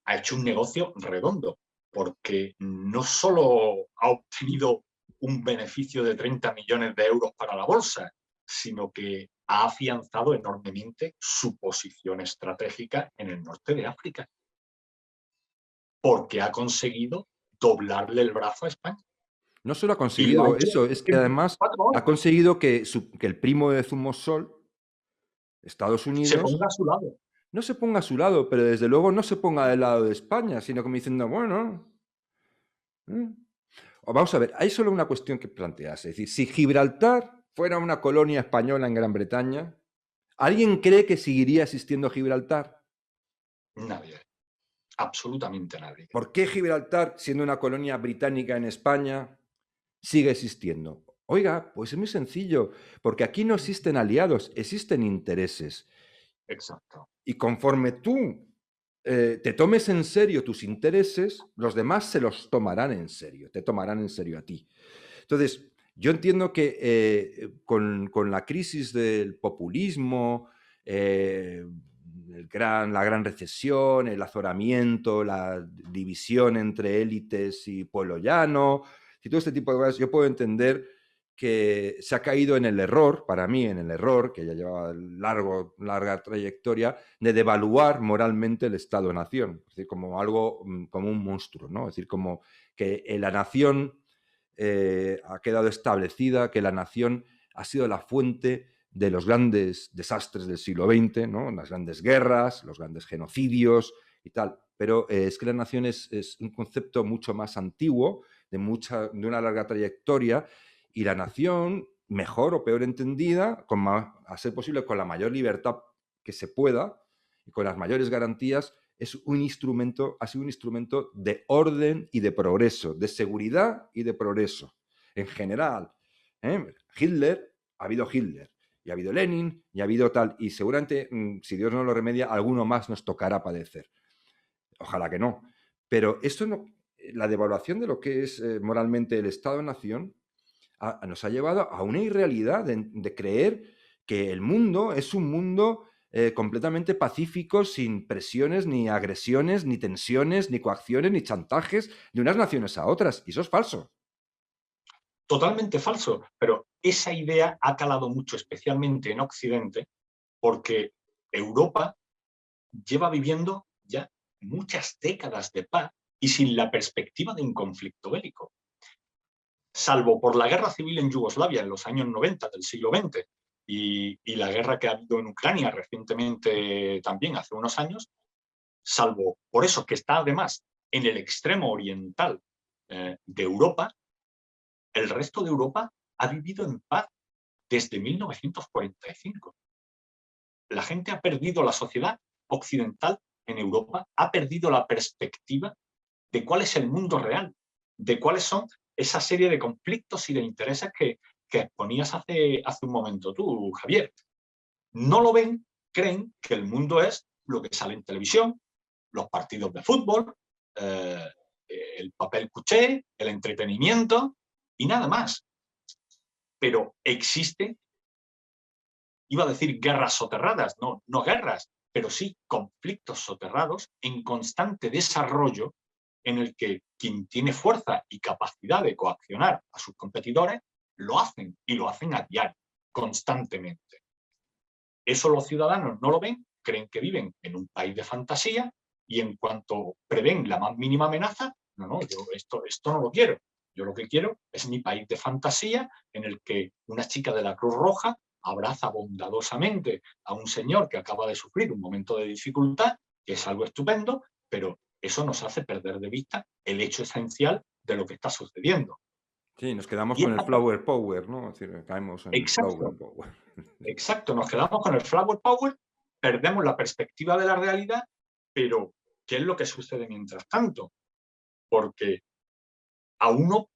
Ha hecho un negocio redondo, porque no solo ha obtenido un beneficio de 30 millones de euros para la bolsa, sino que ha afianzado enormemente su posición estratégica en el norte de África, porque ha conseguido doblarle el brazo a España. No solo ha conseguido eso, es que además ha conseguido que el primo de Zumosol, Estados Unidos, se ponga a su lado. No se ponga a su lado, pero desde luego no se ponga del lado de España, sino como diciendo, bueno, vamos a ver, hay solo una cuestión que plantearse. Es decir, si Gibraltar fuera una colonia española en Gran Bretaña, ¿alguien cree que seguiría existiendo Gibraltar? Nadie. Absolutamente nadie. ¿Por qué Gibraltar, siendo una colonia británica en España, sigue existiendo? Oiga, pues es muy sencillo, porque aquí no existen aliados, existen intereses. Exacto. Y conforme tú te tomes en serio tus intereses, los demás se los tomarán en serio, te tomarán en serio a ti. Entonces, yo entiendo que con la crisis del populismo, la gran recesión, el azoramiento, la división entre élites y pueblo llano, y todo este tipo de cosas, yo puedo entender que se ha caído en el error, para mí, en el error, que ya llevaba larga trayectoria, de devaluar moralmente el Estado-nación, es decir, como algo, como un monstruo, ¿no? Es decir, como que la nación ha quedado establecida, que la nación ha sido la fuente de los grandes desastres del siglo XX, ¿no? Las grandes guerras, los grandes genocidios y tal. Pero es que la nación es un concepto mucho más antiguo, de una larga trayectoria, y la nación, mejor o peor entendida, a ser posible con la mayor libertad que se pueda y con las mayores garantías, es un instrumento, ha sido un instrumento de orden y de progreso, de seguridad y de progreso, en general. Hitler, ha habido Hitler, y ha habido Lenin, y ha habido tal, y seguramente, si Dios no lo remedia, alguno más nos tocará padecer. Ojalá que no. Pero esto no, la devaluación de lo que es moralmente el Estado-nación nos ha llevado a una irrealidad de creer que el mundo es un mundo completamente pacífico, sin presiones, ni agresiones, ni tensiones, ni coacciones, ni chantajes de unas naciones a otras. Y eso es falso. Totalmente falso, pero esa idea ha calado mucho, especialmente en Occidente, porque Europa lleva viviendo ya muchas décadas de paz y sin la perspectiva de un conflicto bélico. Salvo por la guerra civil en Yugoslavia en los años 90 del siglo XX y la guerra que ha habido en Ucrania recientemente también, hace unos años, salvo por eso que está además en el extremo oriental de Europa, el resto de Europa ha vivido en paz desde 1945. La gente ha perdido, la sociedad occidental en Europa ha perdido la perspectiva de cuál es el mundo real, de cuáles son esa serie de conflictos y de intereses que exponías hace un momento tú, Javier. No lo ven, creen que el mundo es lo que sale en televisión, los partidos de fútbol, el papel cuché, el entretenimiento y nada más. Pero existe, iba a decir guerras soterradas, no guerras, pero sí conflictos soterrados en constante desarrollo en el que quien tiene fuerza y capacidad de coaccionar a sus competidores lo hacen y lo hacen a diario, constantemente. Eso los ciudadanos no lo ven, creen que viven en un país de fantasía y en cuanto prevén la más mínima amenaza, yo esto no lo quiero. Yo lo que quiero es mi país de fantasía en el que una chica de la Cruz Roja abraza bondadosamente a un señor que acaba de sufrir un momento de dificultad, que es algo estupendo, pero eso nos hace perder de vista el hecho esencial de lo que está sucediendo. Sí, nos quedamos Y con el esta, flower power, ¿no? Es decir, caemos en el flower exacto, power. exacto, nos quedamos con el flower power, perdemos la perspectiva de la realidad, pero ¿qué es lo que sucede mientras tanto? Porque a uno,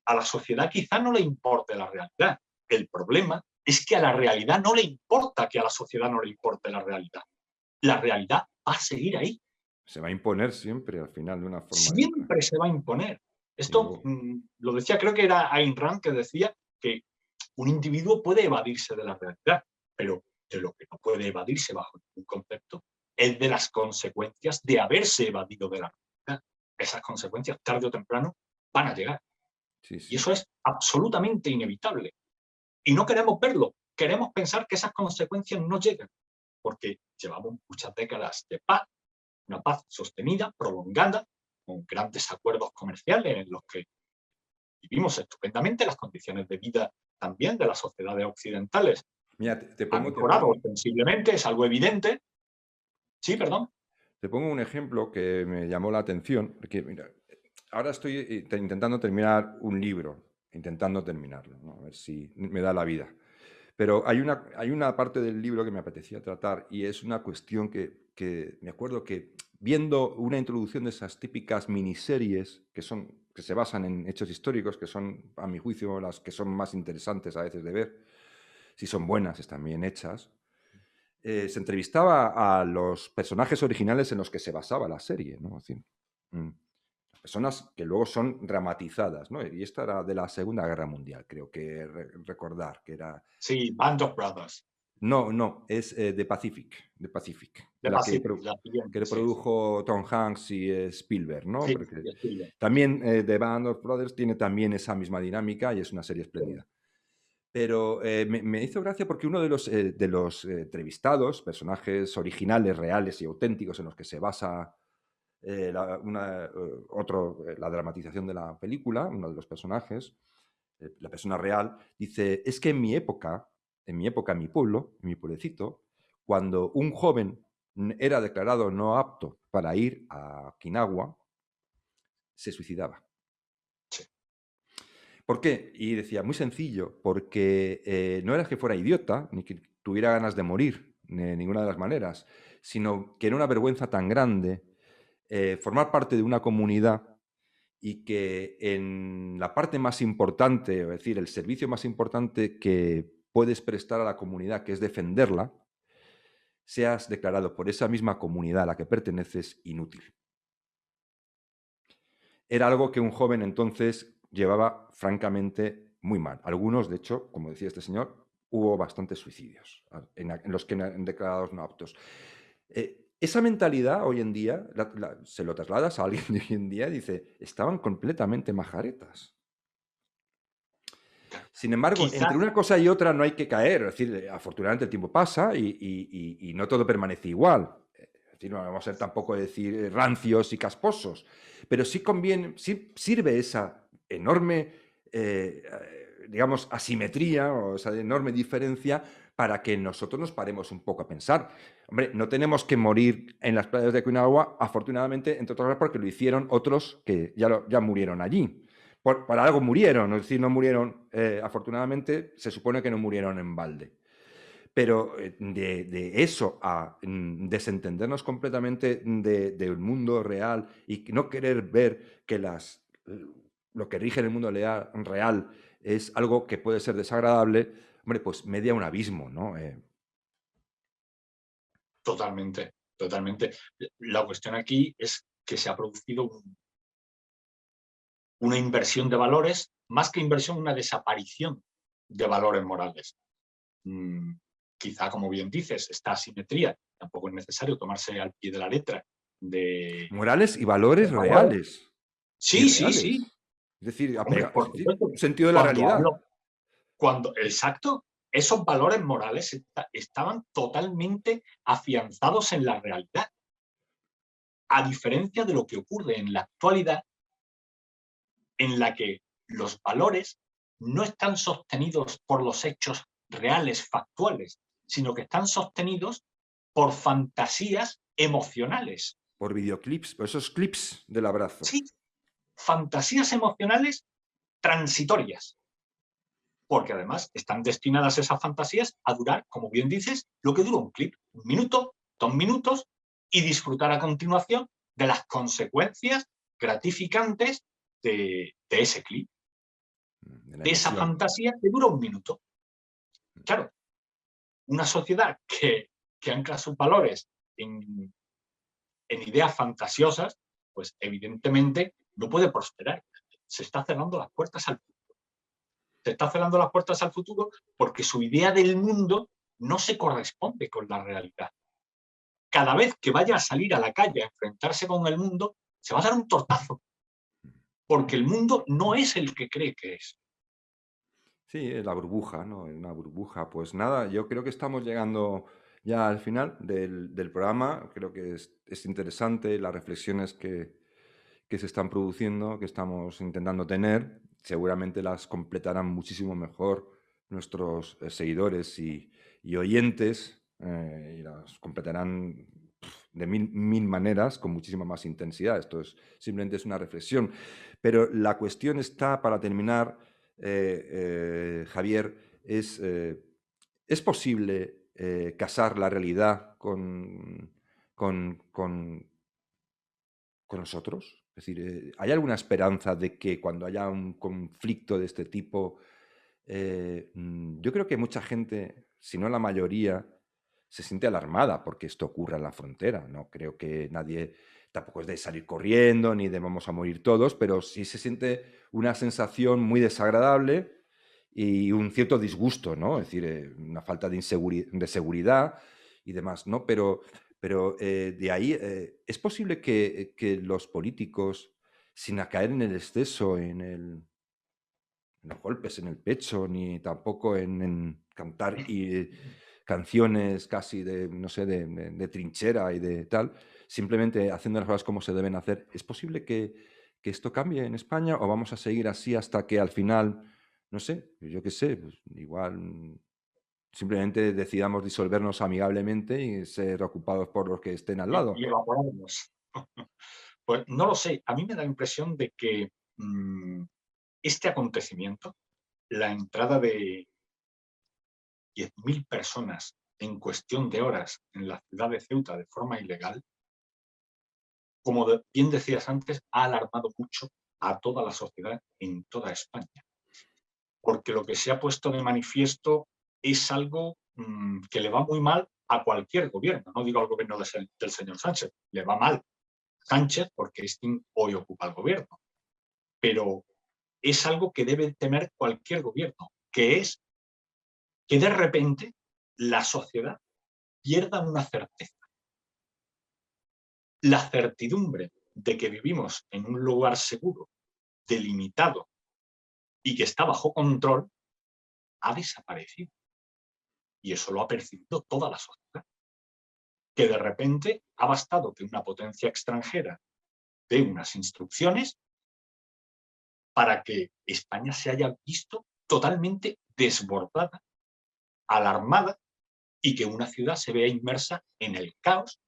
a la sociedad quizá no le importe la realidad. El problema es que a la realidad no le importa que a la sociedad no le importe la realidad. La realidad va a seguir ahí. Se va a imponer siempre al final de una forma u otra. Siempre se va a imponer. Y Esto luego, lo decía, creo que era Ayn Rand, que decía que un individuo puede evadirse de la realidad, pero de lo que no puede evadirse bajo ningún concepto es de las consecuencias de haberse evadido de la realidad. Esas consecuencias, tarde o temprano, van a llegar. sí, Y sí. eso es absolutamente inevitable. Y no queremos verlo. Queremos pensar que esas consecuencias no llegan, porque llevamos muchas décadas de paz, una paz sostenida, prolongada, con grandes acuerdos comerciales en los que vivimos estupendamente. Las condiciones de vida también de las sociedades occidentales Mira, han mejorado sensiblemente, es algo evidente. Sí, perdón. te pongo un ejemplo que me llamó la atención, porque mira, ahora estoy intentando terminar un libro, intentando terminarlo, ¿no? A ver si me da la vida. Pero hay una parte del libro que me apetecía tratar y es una cuestión que me acuerdo que viendo una introducción de esas típicas miniseries que se basan en hechos históricos, que son, a mi juicio, las que son más interesantes a veces de ver, si son buenas, están bien hechas, se entrevistaba a los personajes originales en los que se basaba la serie, ¿no? Es decir, las personas que luego son dramatizadas, ¿no? Y esta era de la Segunda Guerra Mundial, creo que recordar, que era... Sí, Band of Brothers. No, no, es The Pacific, De la que, Pacific, la siguiente, que sí. produjo Tom Hanks y Spielberg, ¿no? Sí, Porque y Spielberg. también The Band of Brothers tiene también esa misma dinámica y es una serie Sí. espléndida. Pero me hizo gracia porque uno de los entrevistados, personajes originales, reales y auténticos en los que se basa la dramatización de la película, uno de los personajes, la persona real, dice, es que en mi pueblo, en mi pueblecito, cuando un joven era declarado no apto para ir a Okinawa, se suicidaba. Sí. ¿Por qué? Y decía, muy sencillo, porque no era que fuera idiota, ni que tuviera ganas de morir, de ninguna de las maneras, sino que era una vergüenza tan grande formar parte de una comunidad y que en la parte más importante, es decir, el servicio más importante que puedes prestar a la comunidad, que es defenderla, seas declarado por esa misma comunidad a la que perteneces inútil. Era algo que un joven entonces llevaba francamente muy mal. Algunos, de hecho, como decía este señor, hubo bastantes suicidios en los que eran declarados no aptos. Esa mentalidad hoy en día, se lo trasladas a alguien de hoy en día y dice, estaban completamente majaretas. Sin embargo, Quizá, entre una cosa y otra no hay que caer. Es decir, afortunadamente el tiempo pasa y no todo permanece igual. Es decir, no vamos a ser tampoco decir rancios y casposos. Pero sí conviene, sí sirve esa enorme, digamos, asimetría o esa enorme diferencia para que nosotros nos paremos un poco a pensar. Hombre, no tenemos que morir en las playas de Okinawa, afortunadamente, entre otras cosas, porque lo hicieron otros que ya murieron allí. Por algo murieron, es decir, no murieron, afortunadamente, se supone que no murieron en balde. Pero de eso a desentendernos completamente del mundo real y no querer ver que lo que rige en el mundo real es algo que puede ser desagradable, hombre, pues media un abismo, ¿no? totalmente, totalmente. La cuestión aquí es que se ha producido una inversión de valores, más que inversión, una desaparición de valores morales. Quizá, como bien dices, esta asimetría, tampoco es necesario tomarse al pie de la letra de Morales y valores valores. reales. Y Sí, sí, reales. sí. Es decir, Hombre, es por decir, supuesto. un sentido de la Cuando realidad. hablo, exacto, esos valores morales estaban totalmente afianzados en la realidad. A diferencia de lo que ocurre en la actualidad, en la que los valores no están sostenidos por los hechos reales, factuales, sino que están sostenidos por fantasías emocionales. Por videoclips, por esos clips del abrazo. Sí, fantasías emocionales transitorias, porque además están destinadas esas fantasías a durar, como bien dices, lo que dura un clip, 1 minuto, 2 minutos, y disfrutar a continuación de las consecuencias gratificantes de ese clip, De la de esa emoción. fantasía que dura 1 minuto. Claro, una sociedad que ancla sus valores en ideas fantasiosas, pues evidentemente no puede prosperar. Se está cerrando las puertas al futuro. Se está cerrando las puertas al futuro porque su idea del mundo no se corresponde con la realidad. Cada vez que vaya a salir a la calle a enfrentarse con el mundo, se va a dar un tortazo, porque el mundo no es el que cree que es. Sí, la burbuja, ¿no? Una burbuja. Pues nada, yo creo que estamos llegando ya al final del programa. Creo que es interesante las reflexiones que se están produciendo, que estamos intentando tener. Seguramente las completarán muchísimo mejor nuestros seguidores y oyentes, y las completarán de mil maneras, con muchísima más intensidad. Esto simplemente es una reflexión. Pero la cuestión está, para terminar, Javier, ¿es posible casar la realidad con, con- con nosotros? Es decir, ¿hay alguna esperanza de que cuando haya un conflicto de este tipo, yo creo que mucha gente, si no la mayoría, se siente alarmada porque esto ocurra en la frontera? No creo que nadie, tampoco es de salir corriendo ni de vamos a morir todos, pero sí se siente una sensación muy desagradable y un cierto disgusto, ¿no? Es decir, una falta de seguridad y demás, ¿no? Pero de ahí, ¿es posible que los políticos, sin caer en el exceso, en los golpes en el pecho, ni tampoco en cantar canciones casi de, no sé, de trinchera y de tal, simplemente haciendo las cosas como se deben hacer, ¿es posible que esto cambie en España o vamos a seguir así hasta que al final, no sé, yo qué sé, pues igual simplemente decidamos disolvernos amigablemente y ser ocupados por los que estén al lado? Y evaporarnos. Pues no lo sé, a mí me da la impresión de que este acontecimiento, la entrada de 10.000 personas en cuestión de horas en la ciudad de Ceuta de forma ilegal, como bien decías antes, ha alarmado mucho a toda la sociedad en toda España. Porque lo que se ha puesto de manifiesto es algo que le va muy mal a cualquier gobierno. No digo al gobierno del señor Sánchez, le va mal a Sánchez porque es quien hoy ocupa el gobierno. Pero es algo que debe temer cualquier gobierno, que es que de repente la sociedad pierda una certeza. La certidumbre de que vivimos en un lugar seguro, delimitado y que está bajo control, ha desaparecido. Y eso lo ha percibido toda la sociedad. Que de repente ha bastado que una potencia extranjera dé unas instrucciones para que España se haya visto totalmente desbordada, alarmada, y que una ciudad se vea inmersa en el caos,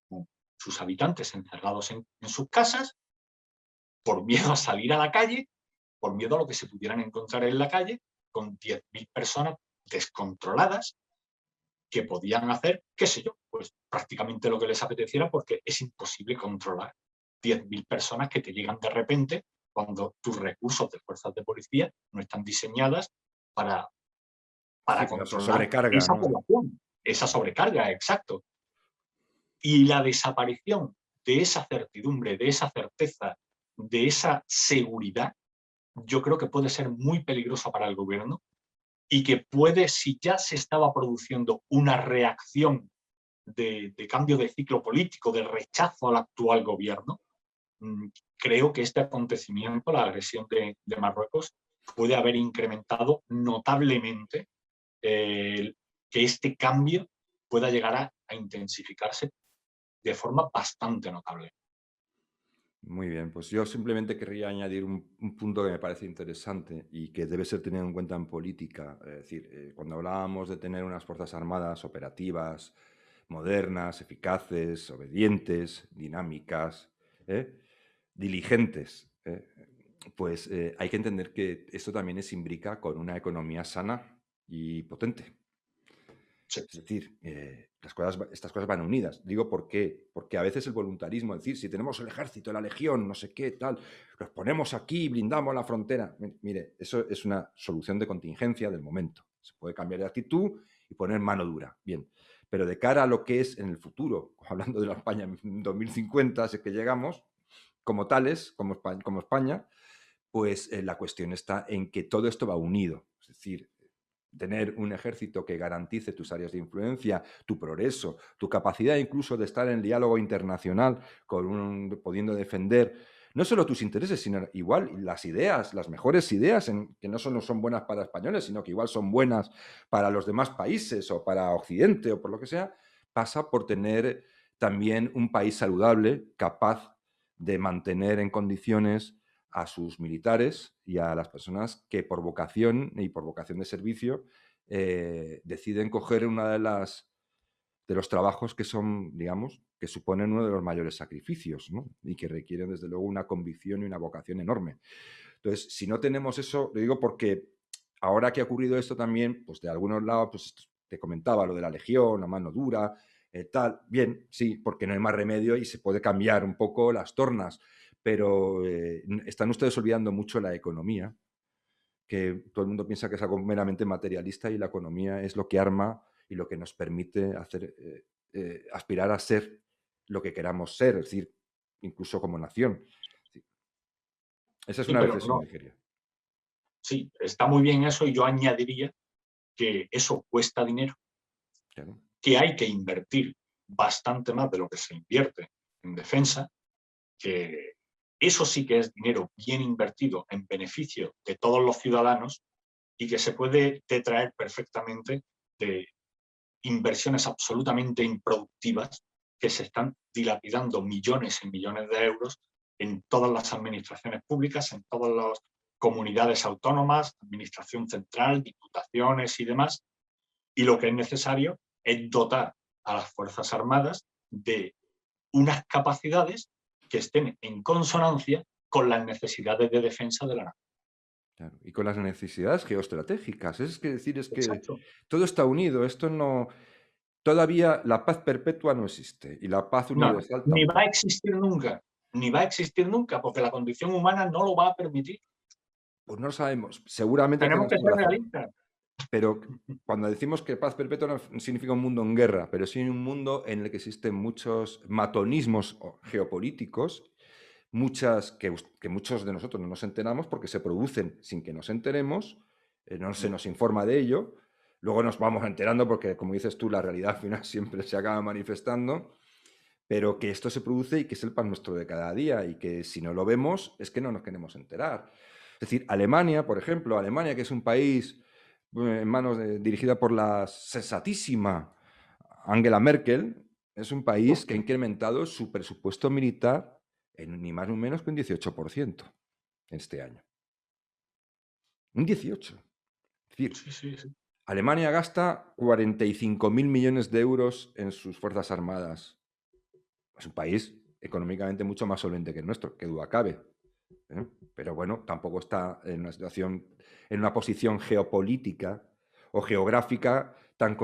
con sus habitantes encerrados en sus casas, por miedo a salir a la calle, por miedo a lo que se pudieran encontrar en la calle, con 10.000 personas descontroladas que podían hacer, qué sé yo, pues prácticamente lo que les apeteciera, porque es imposible controlar 10.000 personas que te llegan de repente cuando tus recursos de fuerzas de policía no están diseñadas para, Sí, para la controlar sobrecarga, esa ¿no? población, esa sobrecarga, exacto. Y la desaparición de esa certidumbre, de esa certeza, de esa seguridad, yo creo que puede ser muy peligrosa para el gobierno y que puede, si ya se estaba produciendo una reacción de cambio de ciclo político, de rechazo al actual gobierno, creo que este acontecimiento, la agresión de Marruecos, puede haber incrementado notablemente que este cambio pueda llegar a intensificarse de forma bastante notable. Muy bien, pues yo simplemente querría añadir un punto que me parece interesante y que debe ser tenido en cuenta en política. Es decir, cuando hablábamos de tener unas fuerzas armadas operativas, modernas, eficaces, obedientes, dinámicas, ¿eh? Diligentes, pues hay que entender que esto también es imbrica con una economía sana y potente. Sí. Es decir, estas cosas van unidas. Digo, ¿por qué? Porque a veces el voluntarismo, es decir, si tenemos el ejército, la legión, no sé qué, tal, los ponemos aquí, blindamos la frontera. Mire, eso es una solución de contingencia del momento. Se puede cambiar de actitud y poner mano dura. Bien. Pero de cara a lo que es en el futuro, hablando de la España en 2050, si es que llegamos, como tales, como España, pues la cuestión está en que todo esto va unido. Es decir, tener un ejército que garantice tus áreas de influencia, tu progreso, tu capacidad incluso de estar en diálogo internacional, pudiendo defender no solo tus intereses, sino igual las ideas, las mejores ideas, que no solo son buenas para españoles, sino que igual son buenas para los demás países o para Occidente o por lo que sea, pasa por tener también un país saludable, capaz de mantener en condiciones a sus militares y a las personas que por vocación y por vocación de servicio deciden coger una de los trabajos que son, digamos, que suponen uno de los mayores sacrificios, ¿no? Y que requieren, desde luego, una convicción y una vocación enorme. Entonces, si no tenemos eso, lo digo porque ahora que ha ocurrido esto también, pues de algunos lados, pues te comentaba lo de la legión, la mano dura, tal, bien, sí, porque no hay más remedio y se puede cambiar un poco las tornas, pero están ustedes olvidando mucho la economía, que todo el mundo piensa que es algo meramente materialista y la economía es lo que arma y lo que nos permite hacer, aspirar a ser lo que queramos ser, es decir, incluso como nación. Sí. Esa es Sí, una pero reflexión no, que quería. sí, está muy bien eso y yo añadiría que eso cuesta dinero, Claro. que hay que invertir bastante más de lo que se invierte en defensa, que eso sí que es dinero bien invertido en beneficio de todos los ciudadanos y que se puede detraer perfectamente de inversiones absolutamente improductivas que se están dilapidando millones y millones de euros en todas las administraciones públicas, en todas las comunidades autónomas, administración central, diputaciones y demás. Y lo que es necesario es dotar a las Fuerzas Armadas de unas capacidades que estén en consonancia con las necesidades de defensa de la nación. Claro, y con las necesidades geoestratégicas. Es que decir, es que Exacto. todo está unido. Esto no. Todavía la paz perpetua no existe y la paz No, no, universal ni va a tampoco. existir nunca, ni va a existir nunca, porque la condición humana no lo va a permitir. Pues no lo sabemos. Seguramente Tenemos tengas que ser razón. realistas. Pero cuando decimos que paz perpetua no significa un mundo en guerra, pero sí un mundo en el que existen muchos matonismos geopolíticos, muchas que muchos de nosotros no nos enteramos porque se producen sin que nos enteremos, no se nos informa de ello, luego nos vamos enterando porque, como dices tú, la realidad final siempre se acaba manifestando, pero que esto se produce y que es el pan nuestro de cada día y que si no lo vemos es que no nos queremos enterar. Es decir, Alemania, por ejemplo, Alemania, que es un país en manos dirigida por la sensatísima Angela Merkel, es un país que ha incrementado su presupuesto militar en ni más ni menos que un 18% este año. Un 18%. Es decir, Sí, sí, sí. Alemania gasta 45.000 millones de euros en sus fuerzas armadas. Es un país económicamente mucho más solvente que el nuestro, que duda cabe. ¿Eh? Pero bueno, tampoco está en una situación, en una posición geopolítica o geográfica tan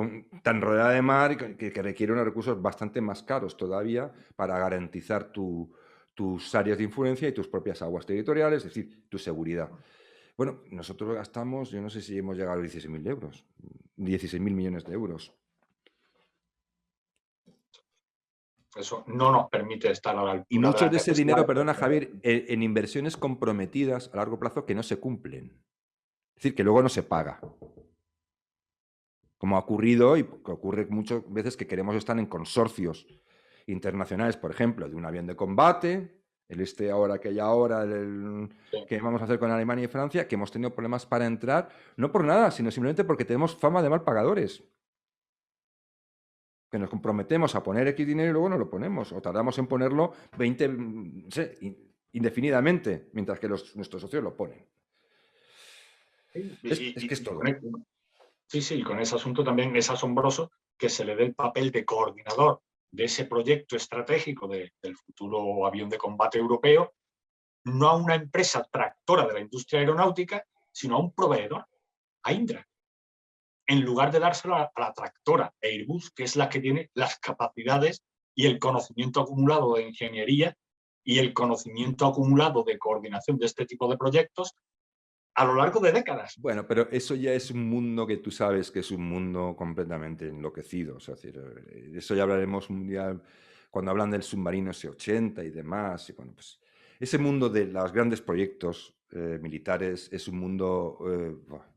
rodeada de mar que requiere unos recursos bastante más caros todavía para garantizar tus áreas de influencia y tus propias aguas territoriales, es decir, tu seguridad. Bueno, nosotros gastamos, yo no sé si hemos llegado a los 16.000 euros, 16.000 millones de euros. Eso no nos permite estar a la Y altura de mucho las de ese dinero, necesidades. perdona Javier, en inversiones comprometidas a largo plazo que no se cumplen. Es decir, que luego no se paga. Como ha ocurrido y que ocurre muchas veces que queremos estar en consorcios internacionales, por ejemplo, de un avión de combate, ahora que hay ahora, Sí. que vamos a hacer con Alemania y Francia, que hemos tenido problemas para entrar, no por nada, sino simplemente porque tenemos fama de mal pagadores. que nos comprometemos a poner X dinero y luego no lo ponemos, o tardamos en ponerlo 20, no sé, indefinidamente, mientras que nuestros socios lo ponen. Sí, Es que es todo. Sí, sí, con ese asunto también es asombroso que se le dé el papel de coordinador de ese proyecto estratégico del futuro avión de combate europeo, no a una empresa tractora de la industria aeronáutica, sino a un proveedor, a Indra, en lugar de dárselo a la tractora Airbus, que es la que tiene las capacidades y el conocimiento acumulado de ingeniería y el conocimiento acumulado de coordinación de este tipo de proyectos a lo largo de décadas. Bueno, pero eso ya es un mundo que tú sabes que es un mundo completamente enloquecido. O sea, es decir, de eso ya hablaremos un día cuando hablan del submarino S-80 y demás. Y bueno, pues ese mundo de los grandes proyectos militares es un mundo,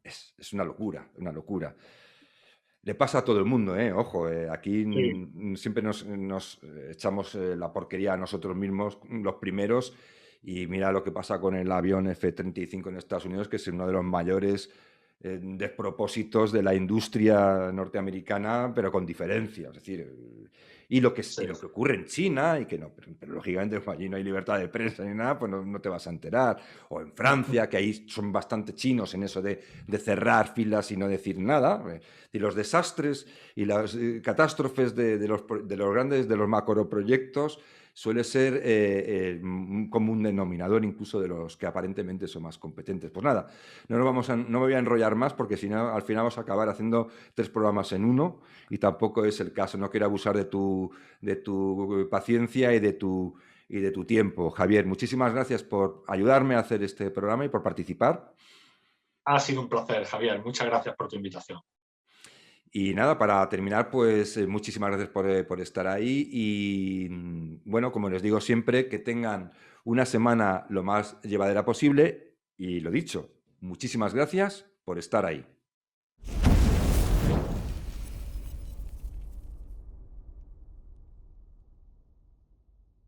es una locura, una locura. Le pasa a todo el mundo, ¿eh? Ojo, aquí Sí, siempre nos echamos la porquería a nosotros mismos, los primeros, y mira lo que pasa con el avión F-35 en Estados Unidos, que es uno de los mayores despropósitos de la industria norteamericana, pero con diferencia. Es decir, y sí. lo que ocurre en China, y que no, pero lógicamente como allí no hay libertad de prensa ni nada, pues no te vas a enterar. O en Francia, que ahí son bastante chinos en eso de cerrar filas y no decir nada. Y los desastres y las catástrofes de los grandes, de los macroproyectos, suele ser un común denominador incluso de los que aparentemente son más competentes. Pues nada, no me voy a enrollar más porque si no, al final vamos a acabar haciendo 3 programas en uno y tampoco es el caso. No quiero abusar de tu paciencia y de tu tiempo. Javier, muchísimas gracias por ayudarme a hacer este programa y por participar. Ha sido un placer, Javier. Muchas gracias por tu invitación. Y nada, para terminar, pues muchísimas gracias por estar ahí y bueno, como les digo siempre, que tengan una semana lo más llevadera posible y lo dicho, muchísimas gracias por estar ahí.